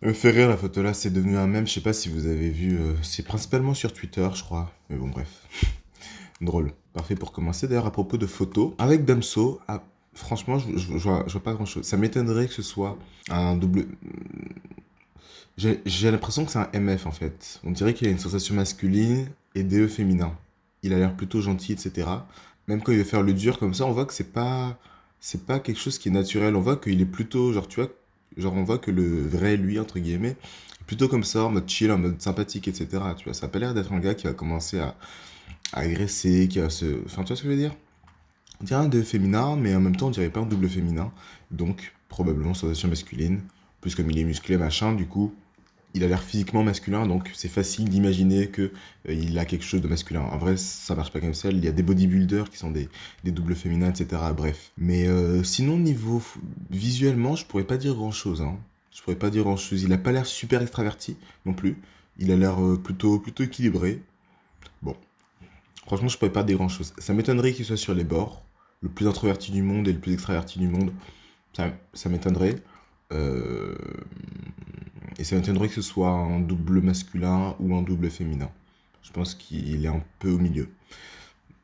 Elle me fait rire la photo là, c'est devenu un mème, je sais pas si vous avez vu, c'est principalement sur Twitter je crois, mais bon bref, drôle. Parfait pour commencer d'ailleurs à propos de photos, avec Damso, ah, franchement je vois pas grand chose, ça m'étonnerait que ce soit un double... J'ai l'impression que c'est un MF en fait, on dirait qu'il a une sensation masculine et DE féminin. Il a l'air plutôt gentil etc. Même quand il veut faire le dur comme ça, on voit que c'est pas quelque chose qui est naturel, on voit qu'il est plutôt, genre tu vois, genre on voit que le vrai lui entre guillemets, plutôt comme ça, en mode chill, en mode sympathique, etc. Tu vois, ça a pas l'air d'être un gars qui va commencer à agresser, qui va se... Enfin, tu vois ce que je veux dire? On dirait un deux féminin, mais en même temps, on dirait pas un double féminin. Donc, probablement sensation masculine. Plus comme il est musclé, machin, du coup, il a l'air physiquement masculin, donc c'est facile d'imaginer que il a quelque chose de masculin. En vrai, ça marche pas comme ça. Il y a des bodybuilders qui sont des doubles féminins, etc. Bref. Mais sinon, visuellement, je pourrais pas dire grand-chose, hein. Je pourrais pas dire grand-chose. Il a pas l'air super extraverti non plus. Il a l'air plutôt équilibré. Bon, franchement, je pourrais pas dire grand-chose. Ça m'étonnerait qu'il soit sur les bords. Le plus introverti du monde et le plus extraverti du monde. Ça m'étonnerait. Euh, Et ça m'étonnerait que ce soit un double masculin ou un double féminin. Je pense qu'il est un peu au milieu.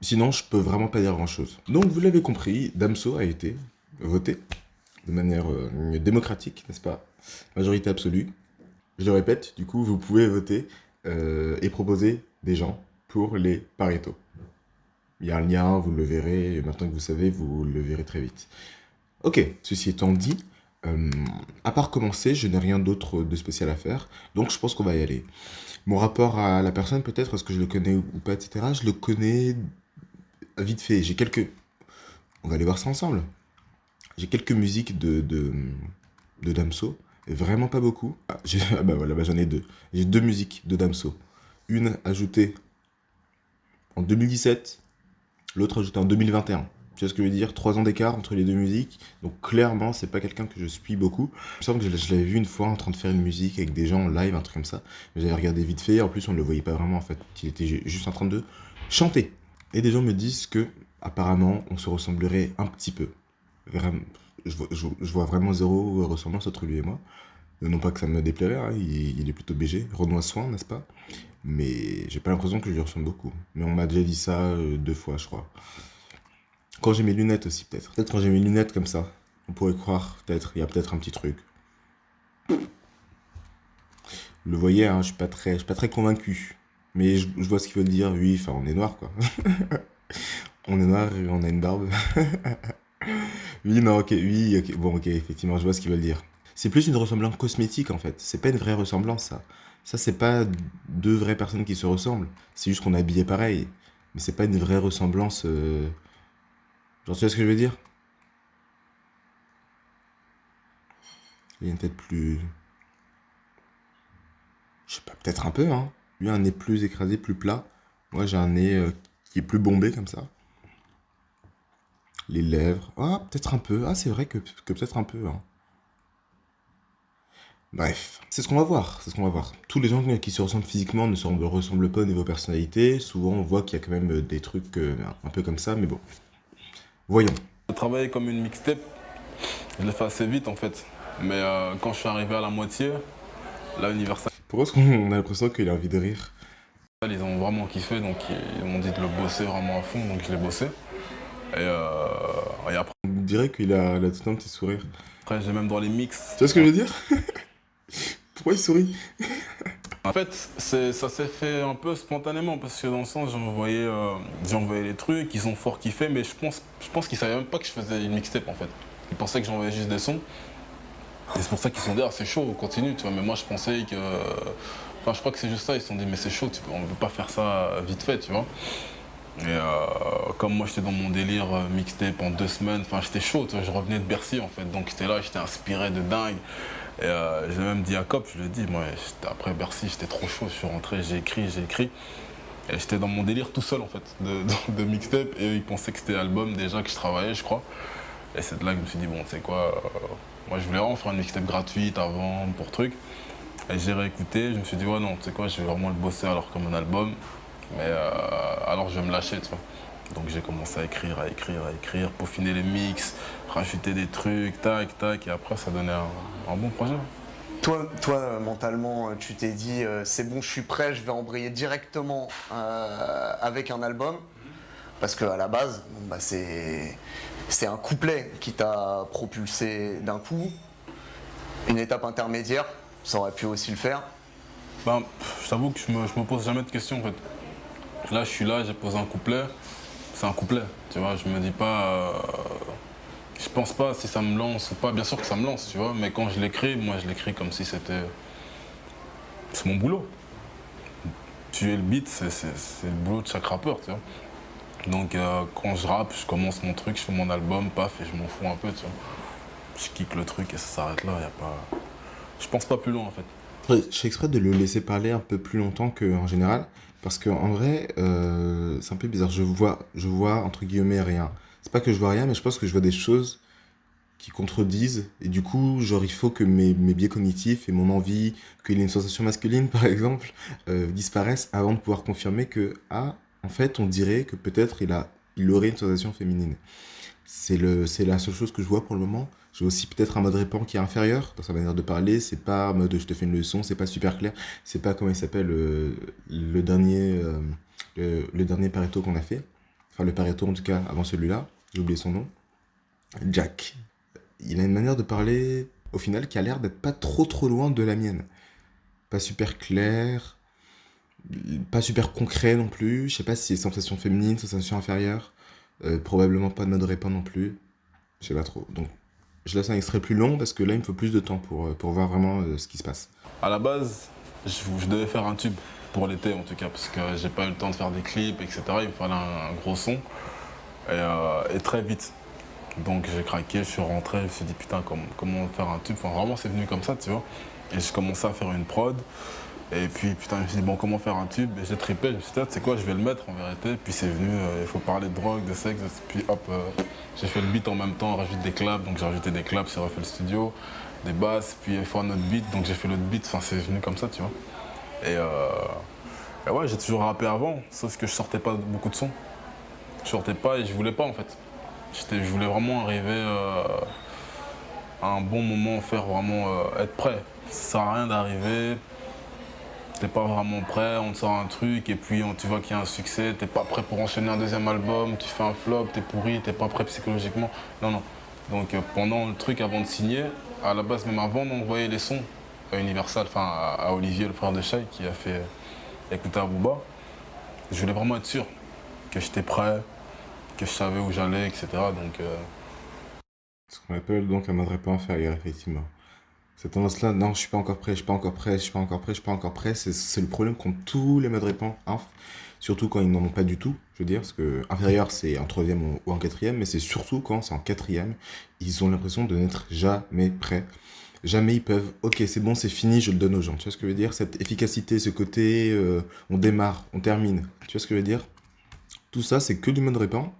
Sinon, je peux vraiment pas dire grand-chose. Donc, vous l'avez compris, Damso a été voté de manière démocratique, n'est-ce pas? Majorité absolue. Je le répète, du coup, vous pouvez voter et proposer des gens pour les Pareto. Il y a un lien, vous le verrez, et maintenant que vous savez, vous le verrez très vite. Ok, ceci étant dit, euh, à part commencer, je n'ai rien d'autre de spécial à faire, donc je pense qu'on va y aller. Mon rapport à la personne, peut-être, est-ce que je le connais ou pas, etc. Je le connais vite fait. J'ai quelques... On va aller voir ça ensemble. J'ai quelques musiques de Damso, et vraiment pas beaucoup. Ah, ah bah voilà, bah j'en ai deux. J'ai deux musiques de Damso. Une ajoutée en 2017, l'autre ajoutée en 2021. Tu vois ce que je veux dire? 3 ans d'écart entre les deux musiques. Donc clairement, c'est pas quelqu'un que je suis beaucoup. Il me semble que je l'avais vu une fois en train de faire une musique avec des gens en live, un truc comme ça. Mais j'avais regardé vite fait. En plus, on ne le voyait pas vraiment en fait. Il était juste en train de chanter. Et des gens me disent que apparemment, on se ressemblerait un petit peu. Vraiment, je vois vraiment zéro ressemblance entre lui et moi. Non pas que ça me déplairait, hein, il est plutôt BG, Renoir Soin, n'est-ce pas? Mais j'ai pas l'impression que je lui ressemble beaucoup. Mais on m'a déjà dit ça 2 fois, je crois. Quand j'ai mes lunettes aussi, peut-être. Peut-être quand j'ai mes lunettes comme ça. On pourrait croire, peut-être, il y a peut-être un petit truc. Vous le voyez, hein, je suis pas très convaincu. Mais je vois ce qu'il veut dire, oui, enfin, on est noir, quoi. On est noir et on a une barbe. Oui, non, ok, oui, ok. Bon, ok, effectivement, je vois ce qu'il veut dire. C'est plus une ressemblance cosmétique, en fait. C'est pas une vraie ressemblance, ça. Ça, c'est pas deux vraies personnes qui se ressemblent. C'est juste qu'on est habillé pareil. Mais c'est pas une vraie ressemblance. Genre, tu vois ce que je veux dire? Il y a une tête plus. Je sais pas, peut-être un peu, hein. Lui a un nez plus écrasé, plus plat. Moi, j'ai un nez qui est plus bombé, comme ça. Les lèvres. Ah, peut-être un peu. Ah, c'est vrai que peut-être un peu, hein. Bref, c'est ce qu'on va voir, c'est ce qu'on va voir. Tous les gens qui se ressemblent physiquement ne se ressemblent pas au niveau personnalité. Souvent, on voit qu'il y a quand même des trucs un peu comme ça, mais bon. Voyons. Je travaillais comme une mixtape, je l'ai fait assez vite en fait. Mais quand je suis arrivé à la moitié, là Universal, Pourquoi est-ce qu'on a l'impression qu'il a envie de rire? ils ont vraiment kiffé, donc ils m'ont dit de le bosser vraiment à fond, donc je l'ai bossé. Et, euh, et On dirait qu'il a tout un petit sourire. après, j'ai même dans les mix. Tu vois ce que je veux dire? Pourquoi il sourit? En fait, ça s'est fait un peu spontanément parce que dans le sens, j'ai envoyé les trucs, ils ont fort kiffé, mais je pense qu'ils savaient même pas que je faisais une mixtape en fait. Ils pensaient que j'envoyais juste des sons. Et c'est pour ça qu'ils se sont dit, ah, c'est chaud, continue, tu vois. Mais moi, je pensais que. Enfin, je crois que c'est juste ça, ils se sont dit, mais c'est chaud, on ne peut pas faire ça vite fait, tu vois. Et comme moi, j'étais dans mon délire mixtape en 2 semaines, enfin, j'étais chaud, tu vois, je revenais de Bercy, en fait. Donc, j'étais là, j'étais inspiré de dingue. Et j'ai même dit à Cop, je lui ai dit, moi, après Bercy, j'étais trop chaud, je suis rentré, j'ai écrit. Et j'étais dans mon délire tout seul, en fait, de mixtape. Et eux, ils pensaient que c'était album déjà que je travaillais, je crois. Et c'est de là que je me suis dit, bon, tu sais quoi, moi, je voulais vraiment faire une mixtape gratuite avant, pour truc. Et j'ai réécouté, je me suis dit, ouais, non, tu sais quoi, je vais vraiment le bosser alors comme un album. Mais alors je vais me lâcher, tu vois. Donc j'ai commencé à écrire, peaufiner les mix, rajouter des trucs, tac, tac, et après ça donnait un bon projet. Mentalement, tu t'es dit, c'est bon, je suis prêt, je vais embrayer directement avec un album. Parce qu'à la base, bah, c'est un couplet qui t'a propulsé d'un coup. Une étape intermédiaire, ça aurait pu aussi le faire. Ben, je t'avoue que je me pose jamais de questions en fait. Là, je suis là, j'ai posé un couplet, c'est un couplet, tu vois. Je me dis pas, je pense pas si ça me lance ou pas. Bien sûr que ça me lance, tu vois. Mais quand je l'écris, moi, je l'écris comme si c'est mon boulot. Tuer le beat, c'est le boulot de chaque rappeur, tu vois. Donc quand je rappe, je commence mon truc, je fais mon album, paf, et je m'en fous un peu, tu vois. Je kick le truc et ça s'arrête là, y a pas. Je pense pas plus loin en fait. Ouais, je fais exprès de le laisser parler un peu plus longtemps qu'en général, parce qu'en vrai, c'est un peu bizarre. Je vois entre guillemets rien. C'est pas que je vois rien, mais je pense que je vois des choses qui contredisent, et du coup, genre, il faut que mes biais cognitifs et mon envie qu'il ait une sensation masculine, par exemple, disparaissent avant de pouvoir confirmer que, ah, en fait, on dirait que peut-être il aurait une sensation féminine. C'est la seule chose que je vois pour le moment. J'ai aussi peut-être un mode répand qui est inférieur dans sa manière de parler. C'est pas en mode je te fais une leçon, c'est pas super clair. C'est pas comment il s'appelle le dernier le dernier Pareto qu'on a fait. Enfin le Pareto en tout cas avant celui-là. J'ai oublié son nom. Jack. Il a une manière de parler au final qui a l'air d'être pas trop loin de la mienne. Pas super clair, pas super concret non plus. Je sais pas si c'est sensation féminine, sensation inférieure. Probablement pas de mode répand non plus. Je sais pas trop. Donc, je laisse un extrait plus long parce que là, il me faut plus de temps pour voir vraiment ce qui se passe. À la base, je devais faire un tube pour l'été en tout cas, parce que j'ai pas eu le temps de faire des clips, etc. Il me fallait un gros son et très vite. Donc j'ai craqué, je suis rentré, je me suis dit putain comment faire un tube. Enfin vraiment c'est venu comme ça, tu vois. Et j'ai commencé à faire une prod. Et puis putain je me suis dit bon comment faire un tube. Et j'ai trippé, je me suis dit ah, tu sais quoi je vais le mettre en vérité. Puis c'est venu, il faut parler de drogue, de sexe. Puis hop, j'ai fait le beat en même temps, rajoute des claps. Donc j'ai rajouté des claps, j'ai refait le studio, des basses. Puis il faut un autre beat, donc j'ai fait l'autre beat. Enfin c'est venu comme ça, tu vois. Et, euh, et ouais j'ai toujours rappé avant, sauf que je sortais pas beaucoup de sons. Je sortais pas et je voulais pas en fait. Je voulais vraiment arriver à un bon moment, faire vraiment être prêt. Ça sert à rien d'arriver, t'es pas vraiment prêt, on te sort un truc et puis tu vois qu'il y a un succès, t'es pas prêt pour enchaîner un deuxième album, tu fais un flop, t'es pourri, t'es pas prêt psychologiquement. Non, non. Donc pendant le truc, avant de signer, à la base même avant d'envoyer les sons à Universal, enfin à Olivier, le frère de Shai, qui a fait écouter à Booba, je voulais vraiment être sûr que j'étais prêt, que je savais où j'allais, etc. Donc Ce qu'on appelle donc un mode répand inférieur, effectivement. Cette tendance-là, non, je suis pas encore prêt, je suis pas encore prêt, je suis pas encore prêt, je suis pas encore prêt, c'est le problème qu'ont tous les modes répand inf, surtout quand ils n'en ont pas du tout, je veux dire, parce que inférieur c'est en troisième ou en quatrième, mais c'est surtout quand c'est en quatrième, ils ont l'impression de n'être jamais prêts. Jamais ils peuvent, ok, c'est bon, c'est fini, je le donne aux gens. Tu vois ce que je veux dire? Cette efficacité, ce côté, on démarre, on termine. Tu vois ce que je veux dire? Tout ça, c'est que du mode répand.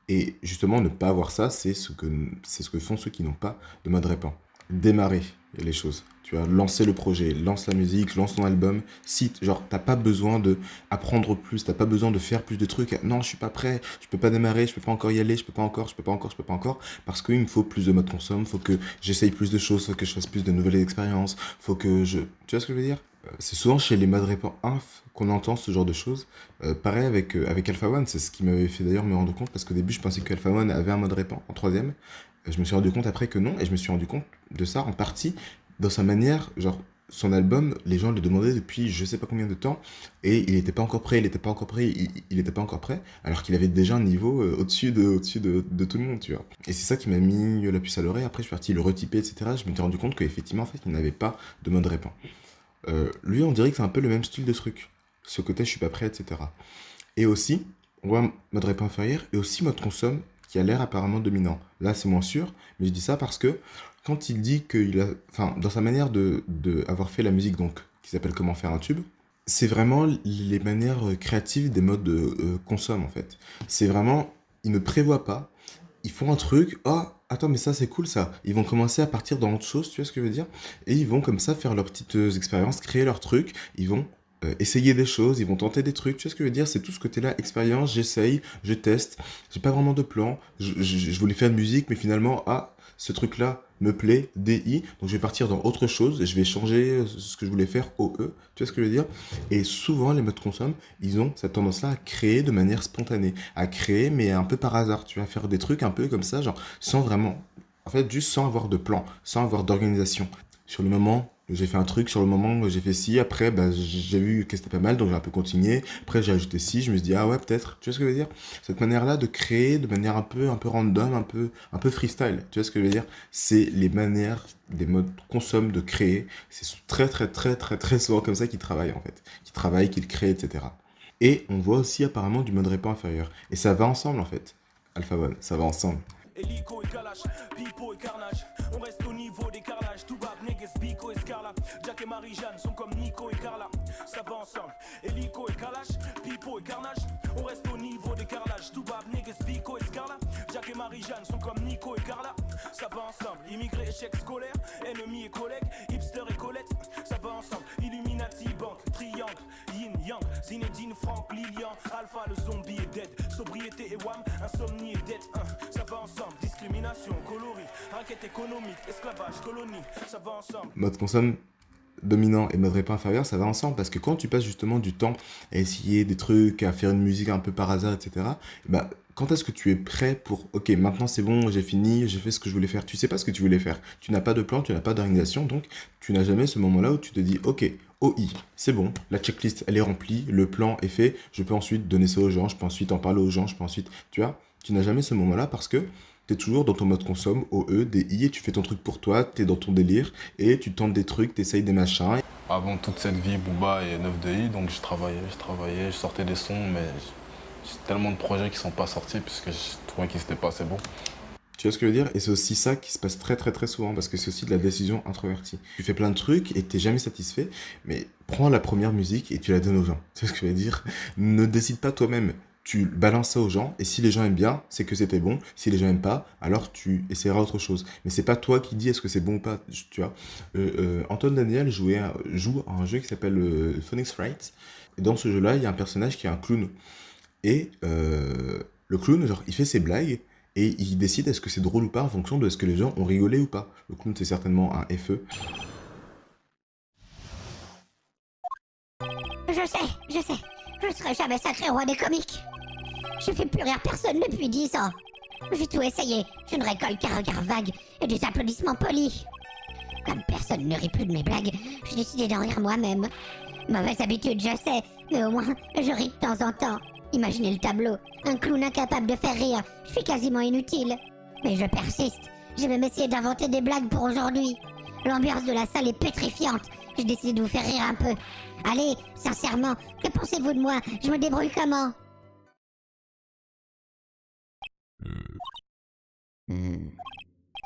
Et justement, ne pas avoir ça, c'est ce que font ceux qui n'ont pas de mode répand. Démarrer les choses. Tu vas lancer le projet, lance la musique, lance ton album. Si, genre, t'as pas besoin de apprendre plus, t'as pas besoin de faire plus de trucs. Non, je suis pas prêt, je peux pas démarrer, je peux pas encore y aller, je peux pas encore, je peux pas encore, je peux pas encore. Parce qu'il me faut plus de mode consomme, faut que j'essaye plus de choses, faut que je fasse plus de nouvelles expériences, faut que je. Tu vois ce que je veux dire? C'est souvent chez les mode répand inf qu'on entend ce genre de choses. Pareil avec Alpha One, c'est ce qui m'avait fait d'ailleurs me rendre compte, parce qu'au début je pensais que Alpha One avait un mode répand en troisième. Je me suis rendu compte après que non, et je me suis rendu compte de ça en partie dans sa manière, genre son album, les gens le demandaient depuis je sais pas combien de temps, et il était pas encore prêt, il était pas encore prêt, il était pas encore prêt, alors qu'il avait déjà un niveau au-dessus de tout le monde, tu vois. Et c'est ça qui m'a mis la puce à l'oreille. Après je suis parti le retyper, etc. Je me suis rendu compte qu'effectivement en fait il n'avait pas de mode répand. Lui, on dirait que c'est un peu le même style de truc. Ce côté, je suis pas prêt, etc. Et aussi, on voit mode rap inférieur et aussi mode consomme qui a l'air apparemment dominant. Là, c'est moins sûr, mais je dis ça parce que quand il dit qu'il a. Enfin, dans sa manière de avoir fait la musique, donc, qui s'appelle Comment faire un tube, c'est vraiment les manières créatives des modes consomme, en fait. C'est vraiment. Il ne prévoit pas, ils font un truc, oh, attends, mais ça c'est cool ça. Ils vont commencer à partir dans autre chose, tu vois ce que je veux dire? Et ils vont comme ça faire leurs petites expériences, créer leurs trucs, ils vont essayer des choses, ils vont tenter des trucs, tu vois ce que je veux dire? C'est tout ce côté-là, expérience, j'essaye, je teste, j'ai pas vraiment de plan, je voulais faire de musique, mais finalement, ah, ce truc-là me plaît, DI, donc je vais partir dans autre chose, je vais changer ce que je voulais faire, OE, tu vois ce que je veux dire? Et souvent, les modes consomme, ils ont cette tendance-là à créer de manière spontanée, à créer, mais un peu par hasard, tu vas faire des trucs un peu comme ça, genre, sans vraiment, en fait, juste sans avoir de plan, sans avoir d'organisation. Sur le moment, j'ai fait un truc, sur le moment, j'ai fait ci, après, bah, j'ai vu que c'était pas mal, donc j'ai un peu continué. Après, j'ai ajouté ci, je me suis dit, ah ouais, peut-être. Tu vois ce que je veux dire? Cette manière-là de créer de manière un peu random, un peu freestyle. Tu vois ce que je veux dire? C'est les manières, des modes consomme de créer. C'est très souvent comme ça qu'ils travaillent, en fait. Qu'ils travaillent, qu'ils créent, etc. Et on voit aussi apparemment du mode répand inférieur. Et ça va ensemble, en fait. Alpha One, ça va ensemble. Hélico et Kalash, Pipo et Carnage. On reste au niveau des carrelages. Toubab, Neges, Biko et Scarla. Jack et Marie-Jeanne sont comme Nico et Carla. Ça va ensemble. Hélico et Kalash, Pipo et Carnage. On reste au niveau des carrelages. Toubab, Neges, Biko et Scarla. Jack et Marie-Jeanne sont comme Nico et Carla. Ça va ensemble. Immigrés, échec scolaire. Ennemis et collègues. Hipster et Colette. Ça va ensemble. Illuminati, banque, triangle. Yin, Yang, Zinedine, Franck, Lilian. Alpha, le zombie est dead. Sobriété et wham. Insomnie et dette. Ça va ensemble. Discrimination, coloris, raquette économique, esclavage, colonie, ça va ensemble. Mode consomme dominant et mode répand inférieur, ça va ensemble parce que quand tu passes justement du temps à essayer des trucs, à faire une musique un peu par hasard, etc., bah, quand est-ce que tu es prêt pour, ok, maintenant c'est bon, j'ai fini, j'ai fait ce que je voulais faire. Tu sais pas ce que tu voulais faire. Tu n'as pas de plan, tu n'as pas d'organisation, donc tu n'as jamais ce moment-là où tu te dis, ok, OI, c'est bon, la checklist elle est remplie, le plan est fait, je peux ensuite donner ça aux gens, je peux ensuite en parler aux gens, je peux ensuite, tu vois, tu n'as jamais ce moment-là parce que t'es toujours dans ton mode consomme, OE, DI, et tu fais ton truc pour toi, t'es dans ton délire, et tu tentes des trucs, t'essayes des machins. Avant toute cette vie Booba et 9DI, donc je travaillais, je sortais des sons, mais j'ai tellement de projets qui sont pas sortis puisque je trouvais qu'ils étaient pas assez bons. Tu vois ce que je veux dire? Et c'est aussi ça qui se passe très souvent, parce que c'est aussi de la décision introvertie. Tu fais plein de trucs et t'es jamais satisfait, mais prends la première musique et tu la donnes aux gens. Tu vois ce que je veux dire? Ne décide pas toi-même. Tu balances ça aux gens, et si les gens aiment bien, c'est que c'était bon. Si les gens aiment pas, alors tu essaieras autre chose. Mais c'est pas toi qui dis est-ce que c'est bon ou pas, tu vois. Antoine Daniel joue à un jeu qui s'appelle Phoenix Wright. Et dans ce jeu-là, il y a un personnage qui est un clown. Et le clown, genre, il fait ses blagues, et il décide est-ce que c'est drôle ou pas en fonction de est-ce que les gens ont rigolé ou pas. Le clown, c'est certainement un FE. Je sais, je serai jamais sacré roi des comiques. Je fais plus rire personne depuis 10 ans. J'ai tout essayé, je ne récolte qu'un regard vague et des applaudissements polis. Comme personne ne rit plus de mes blagues, j'ai décidé d'en rire moi-même. Mauvaise habitude, je sais, mais au moins, je ris de temps en temps. Imaginez le tableau, un clown incapable de faire rire, je suis quasiment inutile. Mais je persiste, j'ai même essayé d'inventer des blagues pour aujourd'hui. L'ambiance de la salle est pétrifiante, j'ai décidé de vous faire rire un peu. Allez, sincèrement, que pensez-vous de moi? Je me débrouille comment?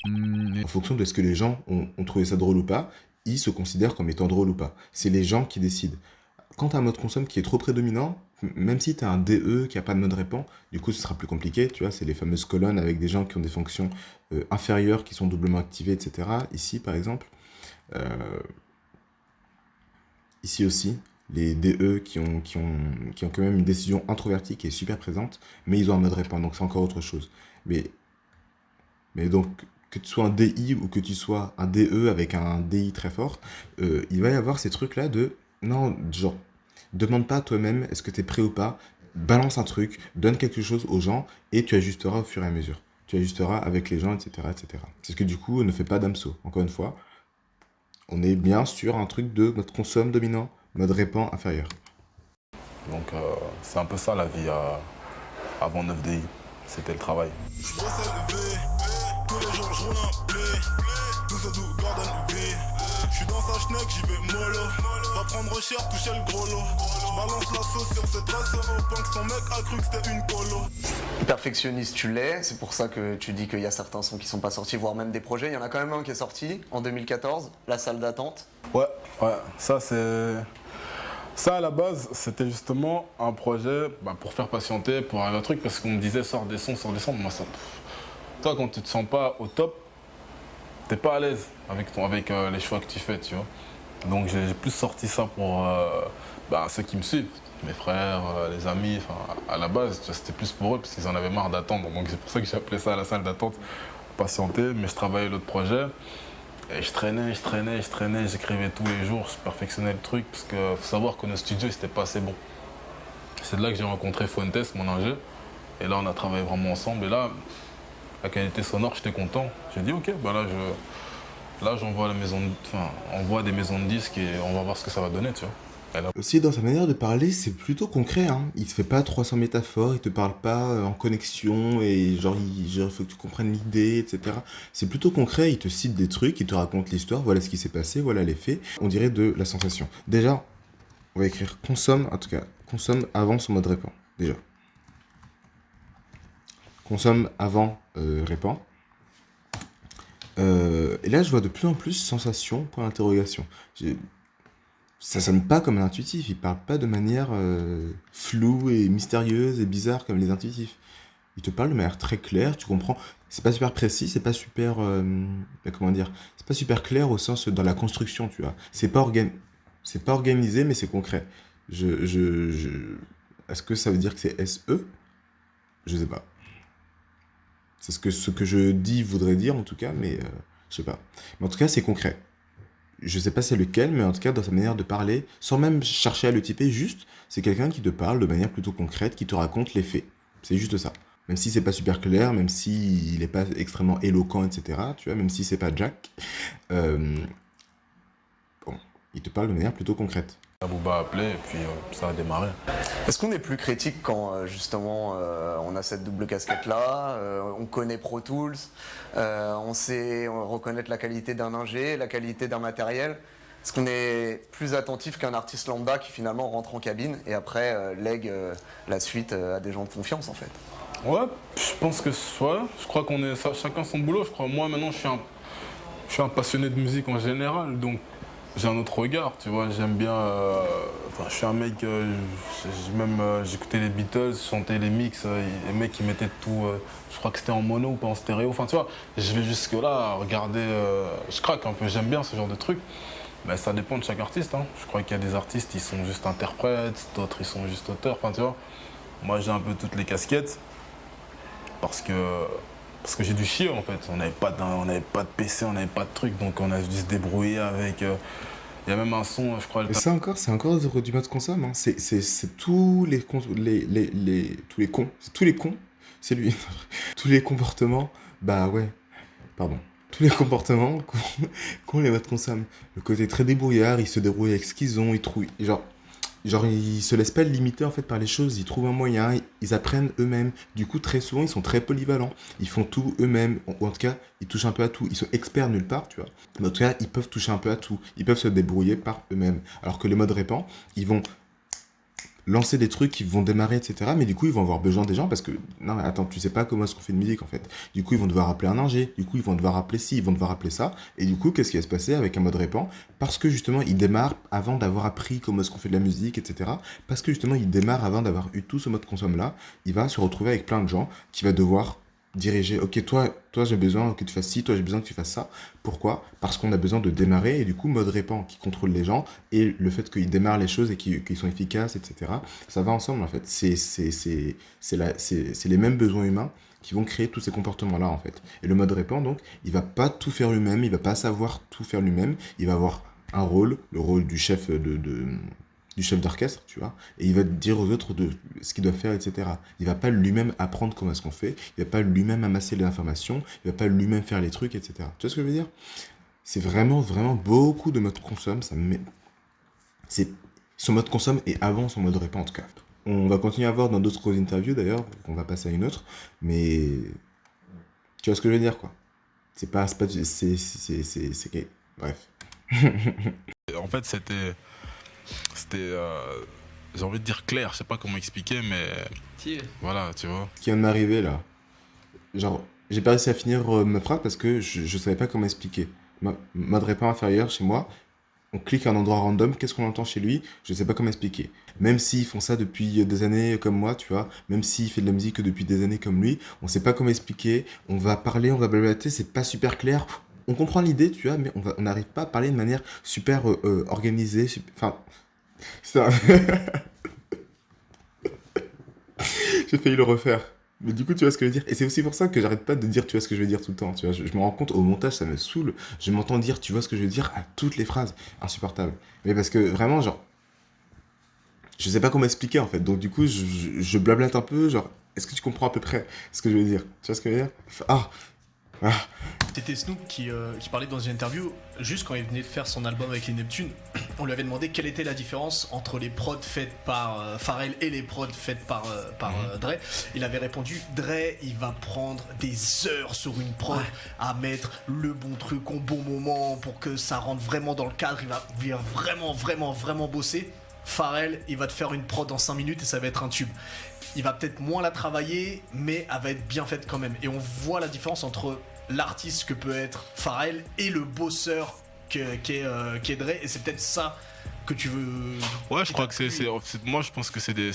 En fonction de ce que les gens ont trouvé ça drôle ou pas, ils se considèrent comme étant drôle ou pas. C'est les gens qui décident. Quand tu as un mode consomme qui est trop prédominant, même si tu as un DE qui a pas de mode répand, du coup ce sera plus compliqué, tu vois, c'est les fameuses colonnes avec des gens qui ont des fonctions inférieures qui sont doublement activées, etc. Ici par exemple, ici aussi, les DE qui ont quand même une décision introvertie qui est super présente, mais ils ont un mode répand, donc c'est encore autre chose. Mais donc, que tu sois un DI ou que tu sois un DE avec un DI très fort, il va y avoir ces trucs-là de... Non, genre, demande pas à toi-même est-ce que tu es prêt ou pas, balance un truc, donne quelque chose aux gens et tu ajusteras au fur et à mesure. Tu ajusteras avec les gens, etc. etc. C'est ce que du coup, ne fais pas d'AMSO. Encore une fois, on est bien sur un truc de mode consomme dominant, mode répand inférieur. Donc c'est un peu ça la vie avant 9DI, c'était le travail. Je dois s'élever, tous les jours je roule un blé, tout ça tout Gordon V. Je suis dans sa schneck, j'y vais mollo, pas prendre cher, toucher le gros lot. Je balance la sauce sur cette race, au point que son mec a cru que c'était une colo. Perfectionniste tu l'es, c'est pour ça que tu dis qu'il y a certains sons qui sont pas sortis, voire même des projets. Il y en a quand même un qui est sorti en 2014, La Salle d'attente. Ouais, ça c'est... Ça à la base, c'était justement un projet pour faire patienter, pour arriver à un truc, parce qu'on me disait sors des sons, moi ça... Toi quand tu te sens pas au top, t'es pas à l'aise avec les choix que tu fais, tu vois. Donc j'ai plus sorti ça pour ceux qui me suivent, mes frères, les amis, enfin à la base tu vois, c'était plus pour eux parce qu'ils en avaient marre d'attendre. Donc c'est pour ça que j'ai appelé ça la salle d'attente, patienter, mais je travaillais l'autre projet. Et je traînais, j'écrivais tous les jours, je perfectionnais le truc parce qu'il faut savoir que nos studios c'était pas assez bon. C'est de là que j'ai rencontré Fuentes, mon ingé, et là on a travaillé vraiment ensemble et là la qualité sonore j'étais content. J'ai dit ok, là j'envoie on voit des maisons de disques et on va voir ce que ça va donner, tu vois. Aussi, dans sa manière de parler, c'est plutôt concret, hein. Il te fait pas 300 métaphores, il te parle pas en connexion et genre, faut que tu comprennes l'idée, etc. C'est plutôt concret, il te cite des trucs, il te raconte l'histoire, voilà ce qui s'est passé, voilà les faits. On dirait de la sensation. Déjà, on va écrire consomme, en tout cas, consomme avant son mode répand. Déjà. Consomme avant répand. Et là, je vois de plus en plus sensation, point d'interrogation. Ça sonne pas comme un intuitif, il parle pas de manière floue et mystérieuse et bizarre comme les intuitifs. Il te parle de manière très claire, tu comprends. C'est pas super précis, c'est pas super. Comment dire? C'est pas super clair au sens dans la construction, tu vois. C'est pas organisé, mais c'est concret. Est-ce que ça veut dire que c'est SE? Je sais pas. C'est ce que je dis voudrait dire en tout cas, mais je sais pas. Mais en tout cas, c'est concret. Je sais pas c'est lequel, mais en tout cas, dans sa manière de parler, sans même chercher à le typer, juste, c'est quelqu'un qui te parle de manière plutôt concrète, qui te raconte les faits. C'est juste ça. Même si c'est pas super clair, même si il est pas extrêmement éloquent, etc., tu vois, même si c'est pas Jack, euh, bon, il te parle de manière plutôt concrète. Booba a appelé et puis ça a démarré. Est-ce qu'on est plus critique quand justement on a cette double casquette-là, on connaît Pro Tools, on sait reconnaître la qualité d'un ingé, la qualité d'un matériel? Est-ce qu'on est plus attentif qu'un artiste lambda qui finalement rentre en cabine et après lègue la suite à des gens de confiance en fait? Ouais, je pense que ouais, je crois qu'on est chacun son boulot. Je crois moi maintenant je suis un passionné de musique en général, donc j'ai un autre regard, tu vois. J'aime bien. Je suis un mec. J'écoutais les Beatles, je chantais les mix. Les mecs ils mettaient tout. Je crois que c'était en mono ou pas en stéréo. Enfin, tu vois, je vais jusque là regarder. Je craque un peu. J'aime bien ce genre de truc. Mais ça dépend de chaque artiste. Hein. Je crois qu'il y a des artistes ils sont juste interprètes, d'autres ils sont juste auteurs. Enfin, tu vois. Moi j'ai un peu toutes les casquettes parce que j'ai dû chier en fait. On n'avait pas de PC, on n'avait pas de truc, donc on a dû se débrouiller avec. Il y a même un son, je crois. Et ça encore, c'est encore du mode consomme, hein. C'est tous tous les cons. C'est tous les cons, c'est lui. Tous les comportements, bah ouais, pardon. Tous les comportements qu'ont les modes consomme. Le côté très débrouillard, ils se débrouillent avec ce qu'ils ont, ils trouvent. Genre, ils se laissent pas limiter en fait par les choses, ils trouvent un moyen, ils apprennent eux-mêmes. Du coup, très souvent, ils sont très polyvalents. Ils font tout eux-mêmes, ou en tout cas, ils touchent un peu à tout. Ils sont experts nulle part, tu vois. Mais en tout cas, ils peuvent toucher un peu à tout. Ils peuvent se débrouiller par eux-mêmes. Alors que les modes répand, ils vont lancer des trucs qui vont démarrer, etc. Mais du coup, ils vont avoir besoin des gens parce que, non, mais attends, tu sais pas comment est-ce qu'on fait de musique en fait. Du coup, ils vont devoir appeler un ingé, du coup, ils vont devoir appeler ci, ils vont devoir appeler ça. Et du coup, qu'est-ce qui va se passer avec un mode répand? Parce que justement, ils démarrent avant d'avoir appris comment est-ce qu'on fait de la musique, etc. Parce que justement, ils démarrent avant d'avoir eu tout ce mode consomme-là. Il va se retrouver avec plein de gens qui va devoir diriger, ok, toi j'ai besoin que tu fasses ci, toi j'ai besoin que tu fasses ça. Pourquoi? Parce qu'on a besoin de démarrer et du coup mode répand qui contrôle les gens et le fait qu'ils démarrent les choses et qu'ils sont efficaces, etc. Ça va ensemble en fait. C'est les mêmes besoins humains qui vont créer tous ces comportements-là en fait. Et le mode répand donc, il va pas tout faire lui-même, il va pas savoir tout faire lui-même, il va avoir un rôle, le rôle du chef du chef d'orchestre, tu vois, et il va dire aux autres de ce qu'ils doivent faire, etc. Il va pas lui-même apprendre comment est-ce qu'on fait, il va pas lui-même amasser les informations, il va pas lui-même faire les trucs, etc. Tu vois ce que je veux dire? C'est vraiment, vraiment beaucoup de mode consomme, c'est son mode consomme et avant son mode répand en tout cas. On va continuer à voir dans d'autres interviews d'ailleurs, on va passer à une autre, mais tu vois ce que je veux dire quoi. C'est pas, bref. En fait, c'était, j'ai envie de dire clair, je sais pas comment expliquer, mais voilà, tu vois. Ce qui vient de m'arriver là, genre, j'ai pas réussi à finir ma phrase parce que je savais pas comment expliquer. Mode répand inférieur chez moi, on clique à un endroit random, qu'est-ce qu'on entend chez lui? Je sais pas comment expliquer. Même s'ils font ça depuis des années comme moi, tu vois, même s'il fait de la musique depuis des années comme lui, on sait pas comment expliquer, on va parler, on va blablater, c'est pas super clair. on comprend l'idée, tu vois, mais on n'arrive pas à parler de manière super organisée. Enfin, ça. J'ai failli le refaire. Mais du coup, tu vois ce que je veux dire. Et c'est aussi pour ça que j'arrête pas de dire, tu vois ce que je veux dire tout le temps. Tu vois, je me rends compte au montage, ça me saoule. Je m'entends dire, tu vois ce que je veux dire à toutes les phrases. Insupportable. Mais parce que vraiment, genre, je sais pas comment expliquer en fait. Donc du coup, je blablate un peu, genre, est-ce que tu comprends à peu près ce que je veux dire? Tu vois ce que je veux dire? Ah, ah. C'était Snoop qui parlait dans une interview, juste quand il venait de faire son album avec les Neptunes, on lui avait demandé quelle était la différence entre les prods faites par Pharrell et les prods faites par Dre. Il avait répondu, Dre, il va prendre des heures sur une prod à mettre le bon truc au bon moment pour que ça rentre vraiment dans le cadre, il va vraiment bosser. Pharrell, il va te faire une prod en 5 minutes et ça va être un tube. Il va peut-être moins la travailler, mais elle va être bien faite quand même. Et on voit la différence entre l'artiste que peut être Pharrell et le bosseur qu'est Dre. Et c'est peut-être ça que tu veux... Ouais, je crois que moi, je pense que c'est des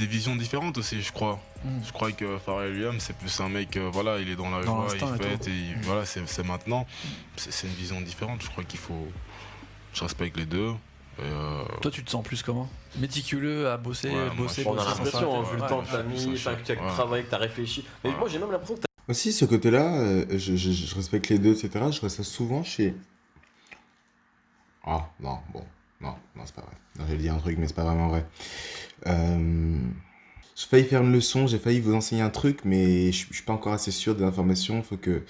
visions différentes aussi, je crois. Je crois que Pharrell Williams, c'est plus un mec, voilà, il est dans la joie, il fête, et voilà, c'est maintenant. C'est une vision différente, je crois qu'il faut... Je respecte les deux. Toi, tu te sens plus comment? Méticuleux à bosser, On a l'impression, vu le temps que t'as mis, que tu as travaillé, que t'as réfléchi. Mais moi, j'ai même l'impression que Aussi, ce côté-là, je respecte les deux, etc. Je vois ça souvent chez... Ah, non, bon. Non, c'est pas vrai. Non, j'allais dire un truc, mais c'est pas vraiment vrai. J'ai failli faire une leçon, j'ai failli vous enseigner un truc, mais je suis pas encore assez sûr des informations. Faut que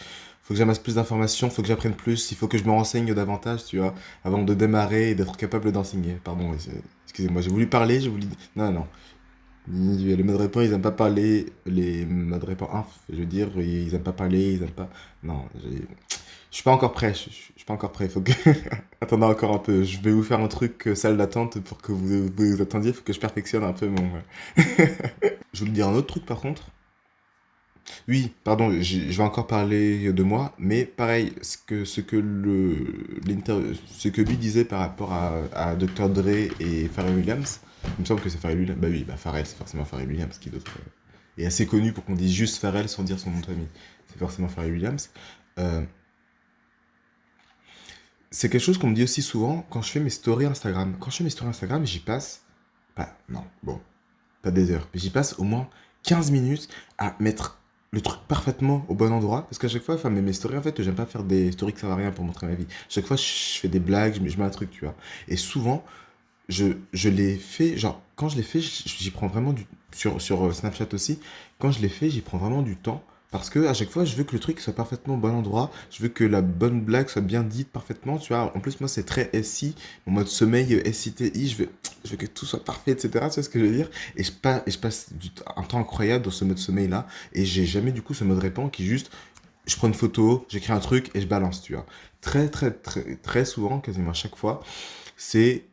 j'amasse plus d'informations, faut que j'apprenne plus, il faut que je me renseigne davantage, tu vois, avant de démarrer et d'être capable d'enseigner. Pardon, excusez-moi, j'ai voulu parler, j'ai voulu... Non. Les modes répond, ils aiment pas parler, les modes répond, je veux dire, ils aiment pas parler, ils aiment pas... Non, je suis pas encore prêt, je suis pas encore prêt, faut que... Attendez encore un peu, je vais vous faire un truc salle d'attente pour que vous attendiez, faut que je perfectionne un peu mon... Je voulais dire un autre truc par contre. Oui, pardon, je vais encore parler de moi, mais pareil, ce que lui disait par rapport à Dr. Dre et Pharrell Williams, il me semble que c'est Pharrell Williams. Bah oui, Pharrell, c'est forcément Pharrell Williams, qui d'autre est assez connu pour qu'on dise juste Pharrell sans dire son nom de famille. C'est forcément Pharrell Williams. C'est quelque chose qu'on me dit aussi souvent quand je fais mes stories Instagram. Quand je fais mes stories Instagram, j'y passe, pas des heures, mais j'y passe au moins 15 minutes à mettre le truc parfaitement au bon endroit. Parce qu'à chaque fois, enfin, mes stories, en fait, j'aime pas faire des stories qui servent à rien pour montrer ma vie. Chaque fois, je fais des blagues, je mets un truc, tu vois. Et souvent, je les fais, genre, quand je les fais, j'y prends vraiment sur Snapchat aussi, quand je les fais, j'y prends vraiment du temps. Parce que à chaque fois, je veux que le truc soit parfaitement au bon endroit. Je veux que la bonne blague soit bien dite parfaitement. Tu vois, en plus, moi, c'est très SI, en mode sommeil, SITI. Je veux que tout soit parfait, etc. Tu vois ce que je veux dire? Et je passe un temps incroyable dans ce mode sommeil-là. Et j'ai jamais, du coup, ce mode répand qui est juste, je prends une photo, j'écris un truc et je balance, tu vois. Très, très, très, très souvent, quasiment à chaque fois, c'est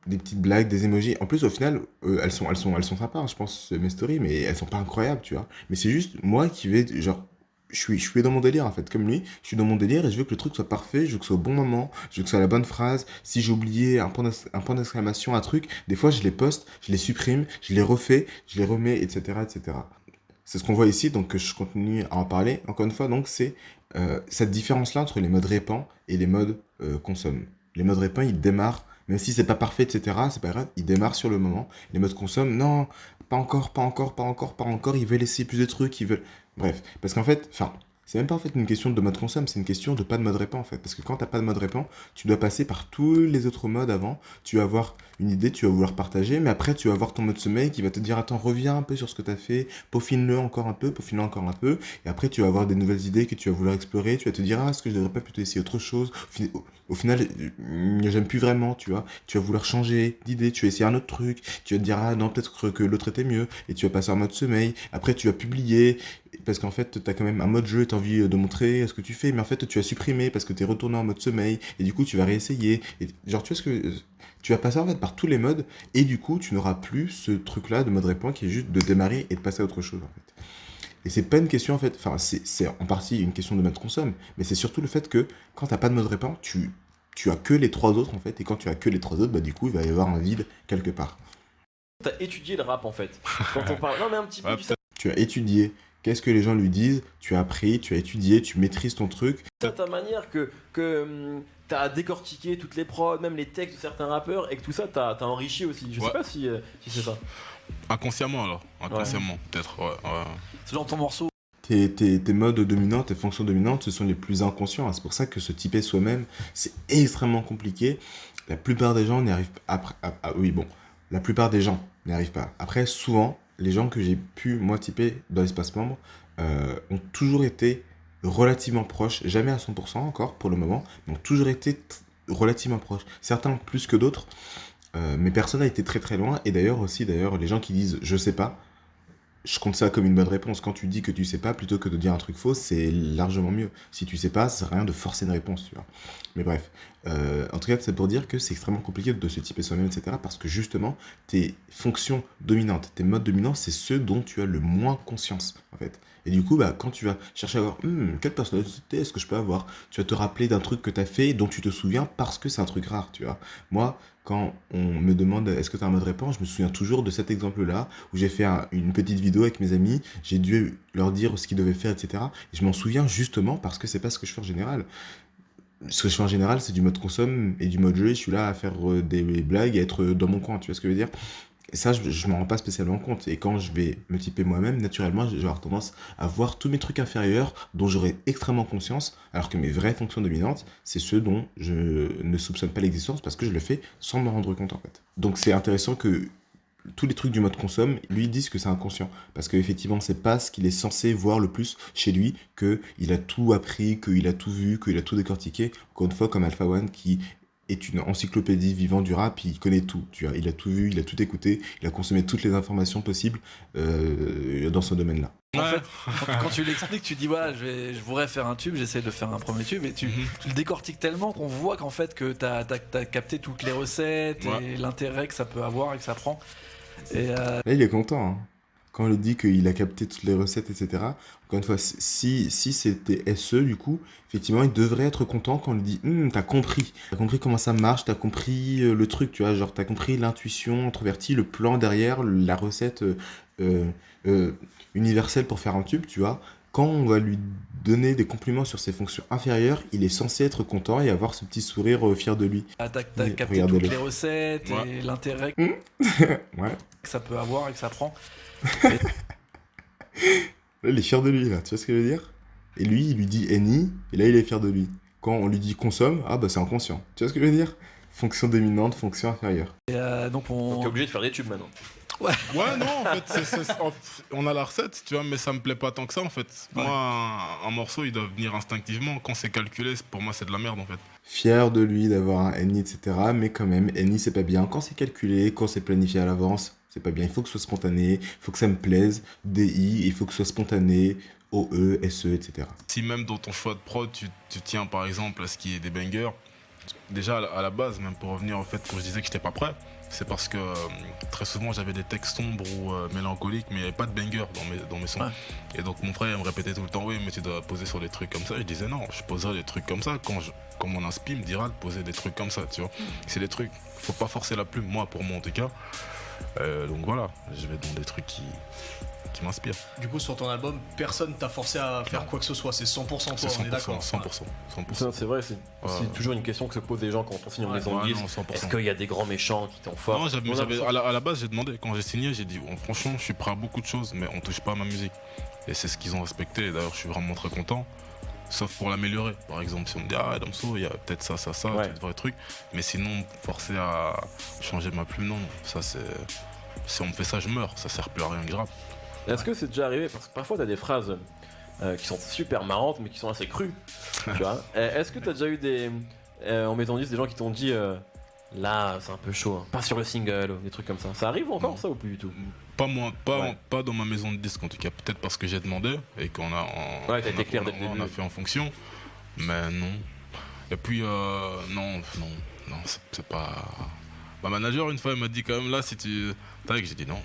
des petites blagues, des emojis. En plus, au final, elles sont sympas, hein, je pense, mes stories, mais elles sont pas incroyables, tu vois. Mais c'est juste moi qui vais, genre, je suis dans mon délire, en fait, comme lui. Je suis dans mon délire et je veux que le truc soit parfait, je veux que ce soit au bon moment, je veux que ce soit la bonne phrase. Si j'ai oublié un point d'exclamation, un truc, des fois, je les poste, je les supprime, je les refais, je les remets, etc., etc. C'est ce qu'on voit ici, donc je continue à en parler. Encore une fois, donc, c'est cette différence-là entre les modes répand et les modes consomme. Les modes répand, ils démarrent. Même si c'est pas parfait, etc., c'est pas grave, il démarre sur le moment. Les modes consomme, non, pas encore, ils veulent essayer plus de trucs, ils veulent... Bref, parce qu'en fait, c'est même pas en fait une question de mode consomme, c'est une question de pas de mode répand en fait. Parce que quand t'as pas de mode répand, tu dois passer par tous les autres modes avant, tu vas avoir une idée, tu vas vouloir partager, mais après tu vas avoir ton mode sommeil qui va te dire, attends, reviens un peu sur ce que t'as fait, peaufine-le encore un peu, et après tu vas avoir des nouvelles idées que tu vas vouloir explorer, tu vas te dire, est-ce que je devrais pas plutôt essayer autre chose? Au final, j'aime plus vraiment, tu vois. Tu vas vouloir changer d'idée, tu vas essayer un autre truc, tu vas te dire, ah non, peut-être que l'autre était mieux, et tu vas passer en mode sommeil, après tu vas publier, parce qu'en fait, tu as quand même un mode jeu, tu as envie de montrer ce que tu fais, mais en fait, tu as supprimé parce que tu es retourné en mode sommeil, et du coup, tu vas réessayer. Et, genre, tu vois ce que... Tu vas passer en fait par tous les modes, et du coup, tu n'auras plus ce truc-là de mode répand qui est juste de démarrer et de passer à autre chose, en fait. Et c'est pas une question, en fait... Enfin, c'est en partie une question de mode consomme, mais c'est surtout le fait que, quand t'as pas de mode répand, tu as que les trois autres, en fait, et quand tu as que les trois autres, bah du coup, il va y avoir un vide quelque part. t'as étudié le rap en fait. Quand on parle. Non mais un petit peu. Ouais, Tu sais, Tu as étudié Qu'est-ce que les gens lui disent? Tu as appris, tu as étudié, tu maîtrises ton truc. C'est ta manière que t'as décortiqué toutes les prods, même les textes de certains rappeurs, et que tout ça t'as enrichi aussi. Je sais pas si c'est ça. Inconsciemment alors, inconsciemment peut-être, ouais. C'est genre ton morceau. Tes modes dominants, tes fonctions dominantes, ce sont les plus inconscients. C'est pour ça que se typer soi-même, c'est extrêmement compliqué. La plupart des gens n'y arrivent pas. La plupart des gens n'y arrivent pas. Après, souvent, les gens que j'ai pu, moi, typer dans l'espace membre, ont toujours été relativement proches, jamais à 100% encore pour le moment, mais ont toujours été relativement proches. Certains plus que d'autres, mais personne n'a été très très loin. Et d'ailleurs, les gens qui disent je sais pas, je compte ça comme une bonne réponse. Quand tu dis que tu sais pas, plutôt que de dire un truc faux, c'est largement mieux. Si tu sais pas, ça sert à rien de forcer une réponse, tu vois. Mais bref. En tout cas, c'est pour dire que c'est extrêmement compliqué de se typer soi-même, etc. Parce que justement, tes fonctions dominantes, tes modes dominants, c'est ceux dont tu as le moins conscience, en fait. Et du coup, quand tu vas chercher à voir, quelle personnalité est-ce que je peux avoir? Tu vas te rappeler d'un truc que tu as fait, dont tu te souviens parce que c'est un truc rare, tu vois. Moi, quand on me demande est-ce que tu as un mode réponse, je me souviens toujours de cet exemple-là où j'ai fait une petite vidéo avec mes amis, j'ai dû leur dire ce qu'ils devaient faire, etc. Et je m'en souviens justement parce que c'est pas ce que je fais en général. Ce que je fais en général, c'est du mode consomme et du mode jeu. Je suis là à faire des blagues et à être dans mon coin, tu vois ce que je veux dire? Et ça, je m'en rends pas spécialement compte. Et quand je vais me typer moi-même, naturellement, je vais avoir tendance à voir tous mes trucs inférieurs dont j'aurai extrêmement conscience, alors que mes vraies fonctions dominantes, c'est ceux dont je ne soupçonne pas l'existence parce que je le fais sans me rendre compte, en fait. Donc c'est intéressant que tous les trucs du mode consomme, lui, disent que c'est inconscient. Parce qu'effectivement, c'est pas ce qu'il est censé voir le plus chez lui, qu'il a tout appris, qu'il a tout vu, qu'il a tout décortiqué. Encore une fois, comme Alpha One, qui est une encyclopédie vivante du rap, il connaît tout, tu vois. Il a tout vu, il a tout écouté, il a consommé toutes les informations possibles dans ce domaine-là. En fait, quand tu l'expliques, tu dis voilà, je voudrais faire un tube, j'essaie de faire un premier tube, et tu le décortiques tellement qu'on voit qu'en fait que t'as capté toutes les recettes et l'intérêt que ça peut avoir et que ça prend. Et là, il est content, hein. Quand on lui dit qu'il a capté toutes les recettes, etc. Encore une fois, si c'était SE, du coup, effectivement, il devrait être content quand on lui dit t'as compris comment ça marche, t'as compris le truc, tu vois, genre t'as compris l'intuition introvertie, le plan derrière, la recette universelle pour faire un tube, tu vois. Quand on va lui donner des compliments sur ses fonctions inférieures, il est censé être content et avoir ce petit sourire fier de lui. t'as capté toutes les recettes et l'intérêt Ouais. que ça peut avoir et que ça prend. Là, il est fier de lui, là, tu vois ce que je veux dire? Et lui, il lui dit NI, et là, il est fier de lui. Quand on lui dit consomme, c'est inconscient. Tu vois ce que je veux dire? Fonction dominante, fonction inférieure. Et donc Donc t'es obligé de faire des tubes maintenant. Ouais, non, en fait, on a la recette, tu vois, mais ça me plaît pas tant que ça, en fait. Moi, un morceau, il doit venir instinctivement. Quand c'est calculé, pour moi, c'est de la merde, en fait. Fier de lui d'avoir un NI, etc. Mais quand même, NI, c'est pas bien. Quand c'est calculé, quand c'est planifié à l'avance, c'est pas bien. Il faut que ce soit spontané, il faut que ça me plaise. DI, il faut que ce soit spontané. OE, SE, etc. Si même dans ton choix de prod, tu tiens, par exemple, à ce qui est des bangers, déjà, à la base, même pour revenir, en fait, quand je disais que j'étais pas prêt, c'est parce que très souvent j'avais des textes sombres ou mélancoliques, mais il n'y avait pas de banger dans mes sons. Ouais. Et donc mon frère il me répétait tout le temps oui, mais tu dois poser sur des trucs comme ça. Je disais non, je poserai des trucs comme ça quand mon inspi me dira de poser des trucs comme ça, tu vois. C'est des trucs, faut pas forcer la plume, moi pour moi en tout cas. Donc voilà, je vais dans des trucs qui m'inspirent. Du coup, sur ton album, personne t'a forcé à faire quoi que ce soit, c'est 100% toi, on est d'accord. 100%. C'est vrai, c'est toujours une question que se posent les gens quand on signe en maison de disque. Est-ce qu'il y a des grands méchants qui t'ont fort? Non, à la base, j'ai demandé, quand j'ai signé, j'ai dit franchement, je suis prêt à beaucoup de choses, mais on touche pas à ma musique. Et c'est ce qu'ils ont respecté, et d'ailleurs, je suis vraiment très content. Sauf pour l'améliorer. Par exemple, si on me dit Damso, il y a peut-être ça, peut-être vrai truc. Mais sinon, forcer à changer ma plume, non. Ça, c'est. Si on me fait ça, je meurs. Ça sert plus à rien que je rappe. Est-ce que c'est déjà arrivé? Parce que parfois, t'as des phrases qui sont super marrantes, mais qui sont assez crues. Tu vois. Est-ce que t'as déjà eu en maison de disque, des gens qui t'ont dit là, c'est un peu chaud, hein. Pas sur le single, ou des trucs comme ça. Ça arrive encore, ça, ou plus du tout? Pas moi, pas dans ma maison de disque en tout cas. Peut-être parce que j'ai demandé et qu'on a. T'as été clair dès le début. On a fait en fonction, mais non. Et puis non, c'est pas. Ma manager une fois elle m'a dit quand même là si tu. Tac, j'ai dit non.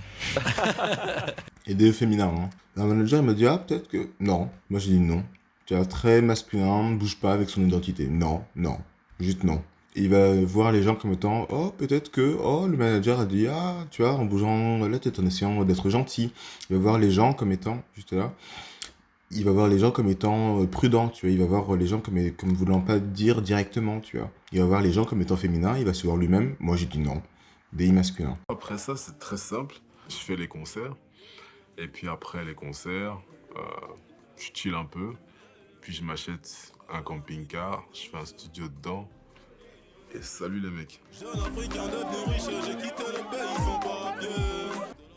Et DE féminin, hein. Ma manager elle m'a dit peut-être que. Non. Moi j'ai dit non. Tu es très masculin, ne bouge pas avec son identité. Non, juste non. Il va voir les gens comme étant peut-être que le manager a dit tu vois, en bougeant la tête, en essayant d'être gentil. Il va voir les gens comme étant juste là il va voir les gens comme étant prudents, tu vois. Il va voir les gens comme voulant pas dire directement, tu vois. Il va voir les gens comme étant féminins, il va se voir lui-même. Moi, j'ai dit non. DI masculin. Après ça, c'est très simple. Je fais les concerts. Et puis après les concerts, euh, je chill un peu. Puis je m'achète un camping-car. Je fais un studio dedans. Et salut les mecs.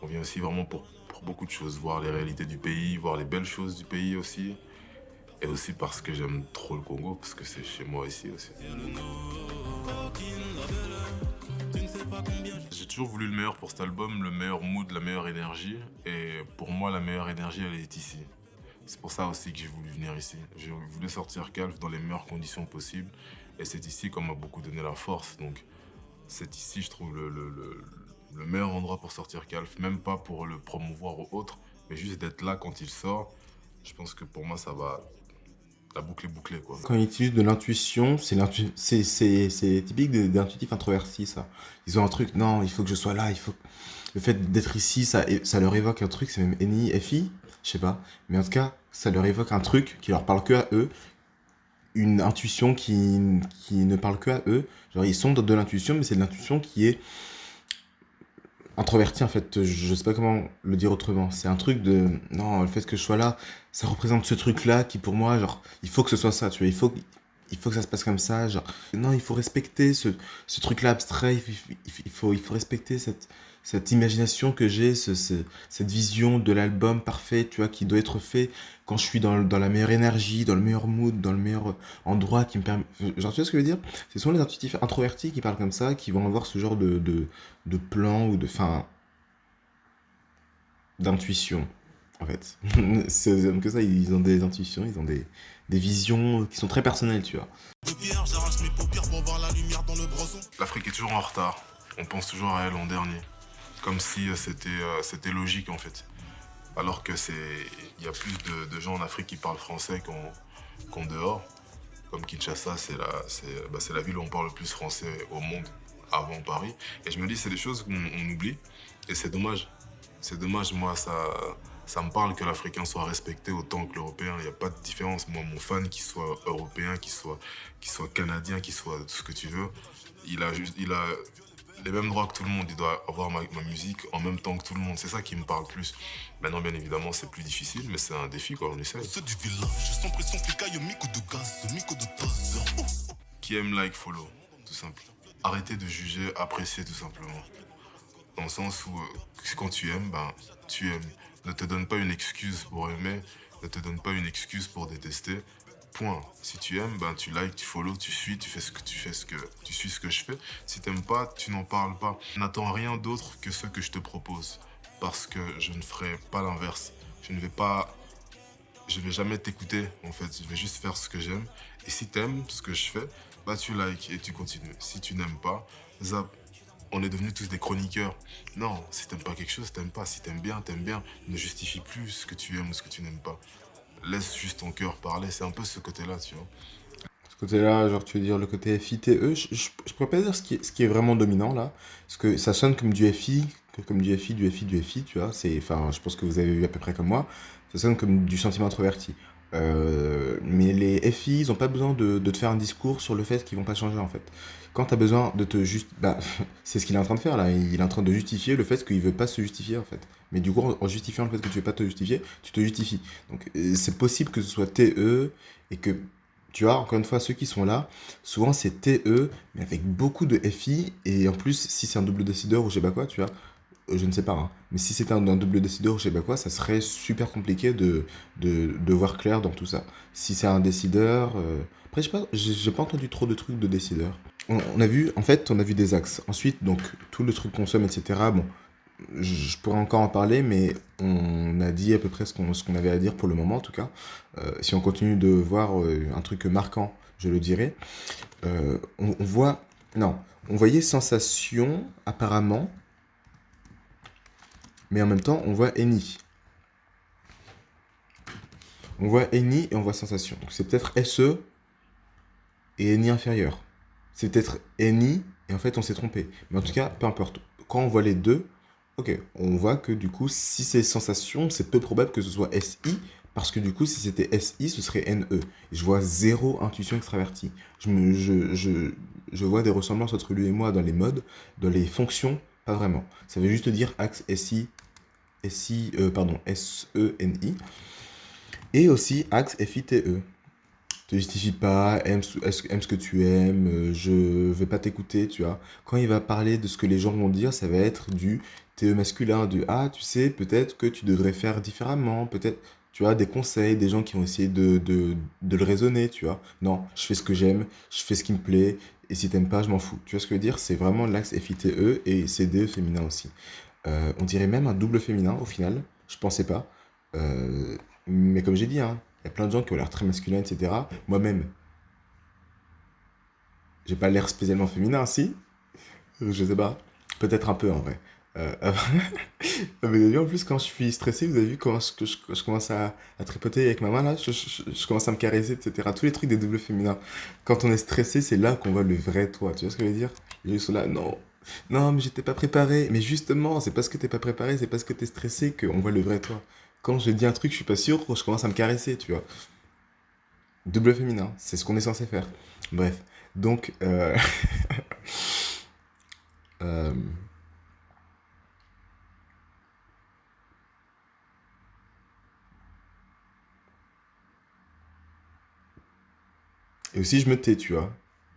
On vient aussi vraiment pour beaucoup de choses. Voir les réalités du pays, voir les belles choses du pays aussi. Et aussi parce que j'aime trop le Congo, parce que c'est chez moi ici aussi. J'ai toujours voulu le meilleur pour cet album, le meilleur mood, la meilleure énergie. Et pour moi, la meilleure énergie, elle est ici. C'est pour ça aussi que j'ai voulu venir ici. J'ai voulu sortir Calf dans les meilleures conditions possibles. Et c'est ici qu'on m'a beaucoup donné la force. Donc c'est ici, je trouve, le meilleur endroit pour sortir Calf. Même pas pour le promouvoir ou autre, mais juste d'être là quand il sort. Je pense que pour moi, ça va... La boucle est bouclée, quoi. Quand ils utilisent de l'intuition, c'est typique des intuitifs introvertis, ça. Ils ont un truc, non, il faut que je sois là, il faut... Le fait d'être ici, ça leur évoque un truc, c'est même NI, FI, je sais pas. Mais en tout cas, ça leur évoque un truc qui leur parle que à eux. Une intuition qui ne parle que à eux. Genre, ils sont de l'intuition, mais c'est de l'intuition qui est introverti en fait, je sais pas comment le dire autrement. C'est un truc de non, le fait que je sois là, ça représente ce truc là qui pour moi, genre, il faut que ce soit ça, tu vois, il faut que ça se passe comme ça, genre, non, il faut respecter ce truc là abstrait, il faut respecter cette imagination que j'ai, cette vision de l'album parfait, tu vois, qui doit être fait quand je suis dans la meilleure énergie, dans le meilleur mood, dans le meilleur endroit qui me permet. Genre, tu vois ce que je veux dire? Ce sont les intuitifs introvertis qui parlent comme ça, qui vont avoir ce genre de plan ou enfin, d'intuition, en fait. C'est que ça, ils ont des intuitions, ils ont des visions qui sont très personnelles, tu vois. L'Afrique est toujours en retard. On pense toujours à elle en dernier. Comme si c'était logique, en fait. Alors que il y a plus de gens en Afrique qui parlent français qu'en dehors. Comme Kinshasa, c'est la ville où on parle le plus français au monde, avant Paris. Et je me dis, c'est des choses qu'on oublie. Et c'est dommage. C'est dommage, moi, ça me parle que l'Africain soit respecté autant que l'Européen. Il n'y a pas de différence. Moi, mon fan, qu'il soit européen, qu'il soit canadien, qu'il soit tout ce que tu veux, il a les mêmes droits que tout le monde. Il doit avoir ma musique en même temps que tout le monde. C'est ça qui me parle plus. Maintenant, bien évidemment, c'est plus difficile, mais c'est un défi, quoi. On essaie. Qui aime, like, follow, tout simple. Arrêtez de juger, apprécier, tout simplement. Dans le sens où, quand tu aimes, ben, tu aimes. Ne te donne pas une excuse pour aimer, ne te donne pas une excuse pour détester. Point. Si tu aimes, ben tu likes, tu follow, tu suis, tu suis ce que je fais. Si t'aimes pas, tu n'en parles pas. N'attends rien d'autre que ce que je te propose. Parce que je ne ferai pas l'inverse. Je vais jamais t'écouter, en fait. Je vais juste faire ce que j'aime. Et si t'aimes ce que je fais, bah tu likes et tu continues. Si tu n'aimes pas, zap. On est devenus tous des chroniqueurs. Non, si t'aimes pas quelque chose, t'aimes pas. Si t'aimes bien, t'aimes bien. Ne justifie plus ce que tu aimes ou ce que tu n'aimes pas. Laisse juste ton cœur parler. C'est un peu ce côté-là, tu vois. Ce côté-là, genre tu veux dire le côté FI-TE, je pourrais pas dire ce qui est vraiment dominant là. Parce que ça sonne comme du FI, du FI, tu vois. Enfin, je pense que vous avez vu à peu près comme moi. Ça sonne comme du sentiment introverti. Mais les FI, ils ont pas besoin de te faire un discours sur le fait qu'ils vont pas changer en fait. Quand t'as besoin de te juste, bah, c'est ce qu'il est en train de faire là. Il est en train de justifier le fait qu'il veut pas se justifier en fait. Mais du coup, en justifiant le fait que tu veux pas te justifier, tu te justifies. Donc c'est possible que ce soit TE et que, tu vois, encore une fois, ceux qui sont là, souvent c'est TE, mais avec beaucoup de FI. Et en plus, si c'est un double décideur ou je sais pas quoi, tu vois, je ne sais pas, hein. Mais si c'était un double décideur ou je sais pas quoi, ça serait super compliqué de voir clair dans tout ça. Si c'est un décideur. Après, j'ai pas entendu trop de trucs de décideur. On a vu, en fait, on a vu des axes. Ensuite, donc, tout le truc consomme, etc. Bon, je pourrais encore en parler, mais on a dit à peu près ce qu'on avait à dire pour le moment, en tout cas. Si on continue de voir un truc marquant, je le dirai. On voit. Non, on voyait sensation, apparemment. Mais en même temps, on voit Eni. On voit Eni et on voit sensation. Donc c'est peut-être SE et Eni inférieur. C'est peut-être Eni et en fait on s'est trompé. Mais en tout cas, peu importe. Quand on voit les deux, ok, on voit que du coup, si c'est sensation, c'est peu probable que ce soit SI Parce que du coup, si c'était SI, ce serait NE. Je vois zéro intuition extravertie. Je vois des ressemblances entre lui et moi dans les modes, dans les fonctions, pas vraiment. Ça veut juste dire axe SENI. Et aussi axe FITE. Te justifie pas, aime ce que tu aimes, je vais pas t'écouter, tu vois. Quand il va parler de ce que les gens vont dire, ça va être du TE masculin, du ah, tu sais, peut-être que tu devrais faire différemment, peut-être, tu vois, des conseils, des gens qui vont essayer de le raisonner, tu vois. Non, je fais ce que j'aime, je fais ce qui me plaît, et si t'aimes pas, je m'en fous. Tu vois ce que je veux dire? C'est vraiment l'axe FITE et c'est DE féminin aussi. On dirait même un double féminin au final, je pensais pas. Mais comme j'ai dit, hein, il y a plein de gens qui ont l'air très masculins, etc. Moi-même, j'ai pas l'air spécialement féminin, si? Je sais pas. Peut-être un peu en vrai. Mais vous avez vu en plus quand je suis stressé, vous avez vu comment je commence à tripoter avec ma main là, je commence à me caresser, etc. Tous les trucs des doubles féminins. Quand on est stressé, c'est là qu'on voit le vrai toi. Tu vois ce que je veux dire? Les gens sont là, non. Non, mais j'étais pas préparé. Mais justement, c'est parce que t'es pas préparé, c'est parce que t'es stressé qu'on voit le vrai toi. Quand je dis un truc, je suis pas sûr, je commence à me caresser, tu vois. Double féminin, c'est ce qu'on est censé faire. Bref, donc, euh, et aussi je me tais, tu vois.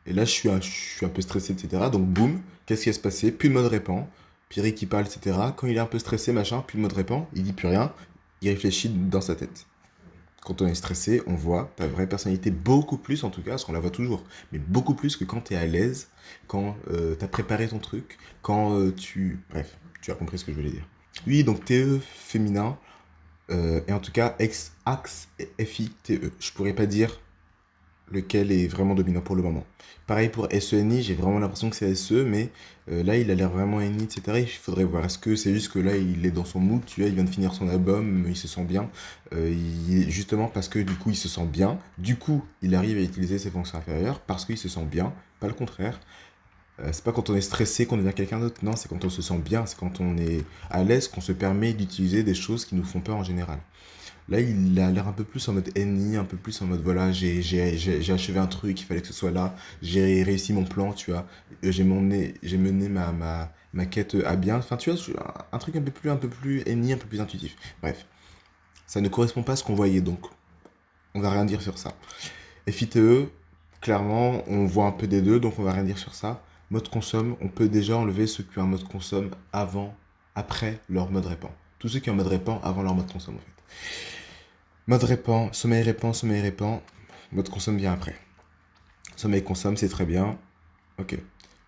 Et là, je suis un peu stressé, etc. Donc, boum, qu'est-ce qui va se passer? Plus de mode répand. Pierre qui parle, etc. Quand il est un peu stressé, machin, plus de mode répand. Il dit plus rien. Il réfléchit dans sa tête. Quand on est stressé, on voit ta vraie personnalité beaucoup plus, en tout cas, parce qu'on la voit toujours, mais beaucoup plus que quand tu es à l'aise, quand tu as préparé ton truc, quand Bref, tu as compris ce que je voulais dire. Oui, donc TE féminin, et en tout cas, axe FITE. Je pourrais pas dire lequel est vraiment dominant pour le moment. Pareil pour SENI, j'ai vraiment l'impression que c'est SE, mais là il a l'air vraiment NI, etc. Il faudrait voir. Est-ce que c'est juste que là il est dans son mood, tu vois, il vient de finir son album, il se sent bien. Justement parce que du coup il se sent bien, du coup il arrive à utiliser ses fonctions inférieures parce qu'il se sent bien, pas le contraire. C'est pas quand on est stressé qu'on devient quelqu'un d'autre, non, c'est quand on se sent bien, c'est quand on est à l'aise qu'on se permet d'utiliser des choses qui nous font peur en général. Là, il a l'air un peu plus en mode NI, un peu plus en mode voilà, j'ai achevé un truc, il fallait que ce soit là, j'ai réussi mon plan, tu vois, j'ai mené ma quête à bien. Enfin, tu vois, un truc un peu plus NI, un peu plus intuitif. Bref, ça ne correspond pas à ce qu'on voyait, donc on va rien dire sur ça. FITE, clairement, on voit un peu des deux, donc on va rien dire sur ça. Mode consomme, on peut déjà enlever ceux qui ont un mode consomme après leur mode répand. Tous ceux qui ont un mode répand avant leur mode consomme, en fait. Mode répand, sommeil répand. Mode consomme bien après. Sommeil consomme, c'est très bien. Ok.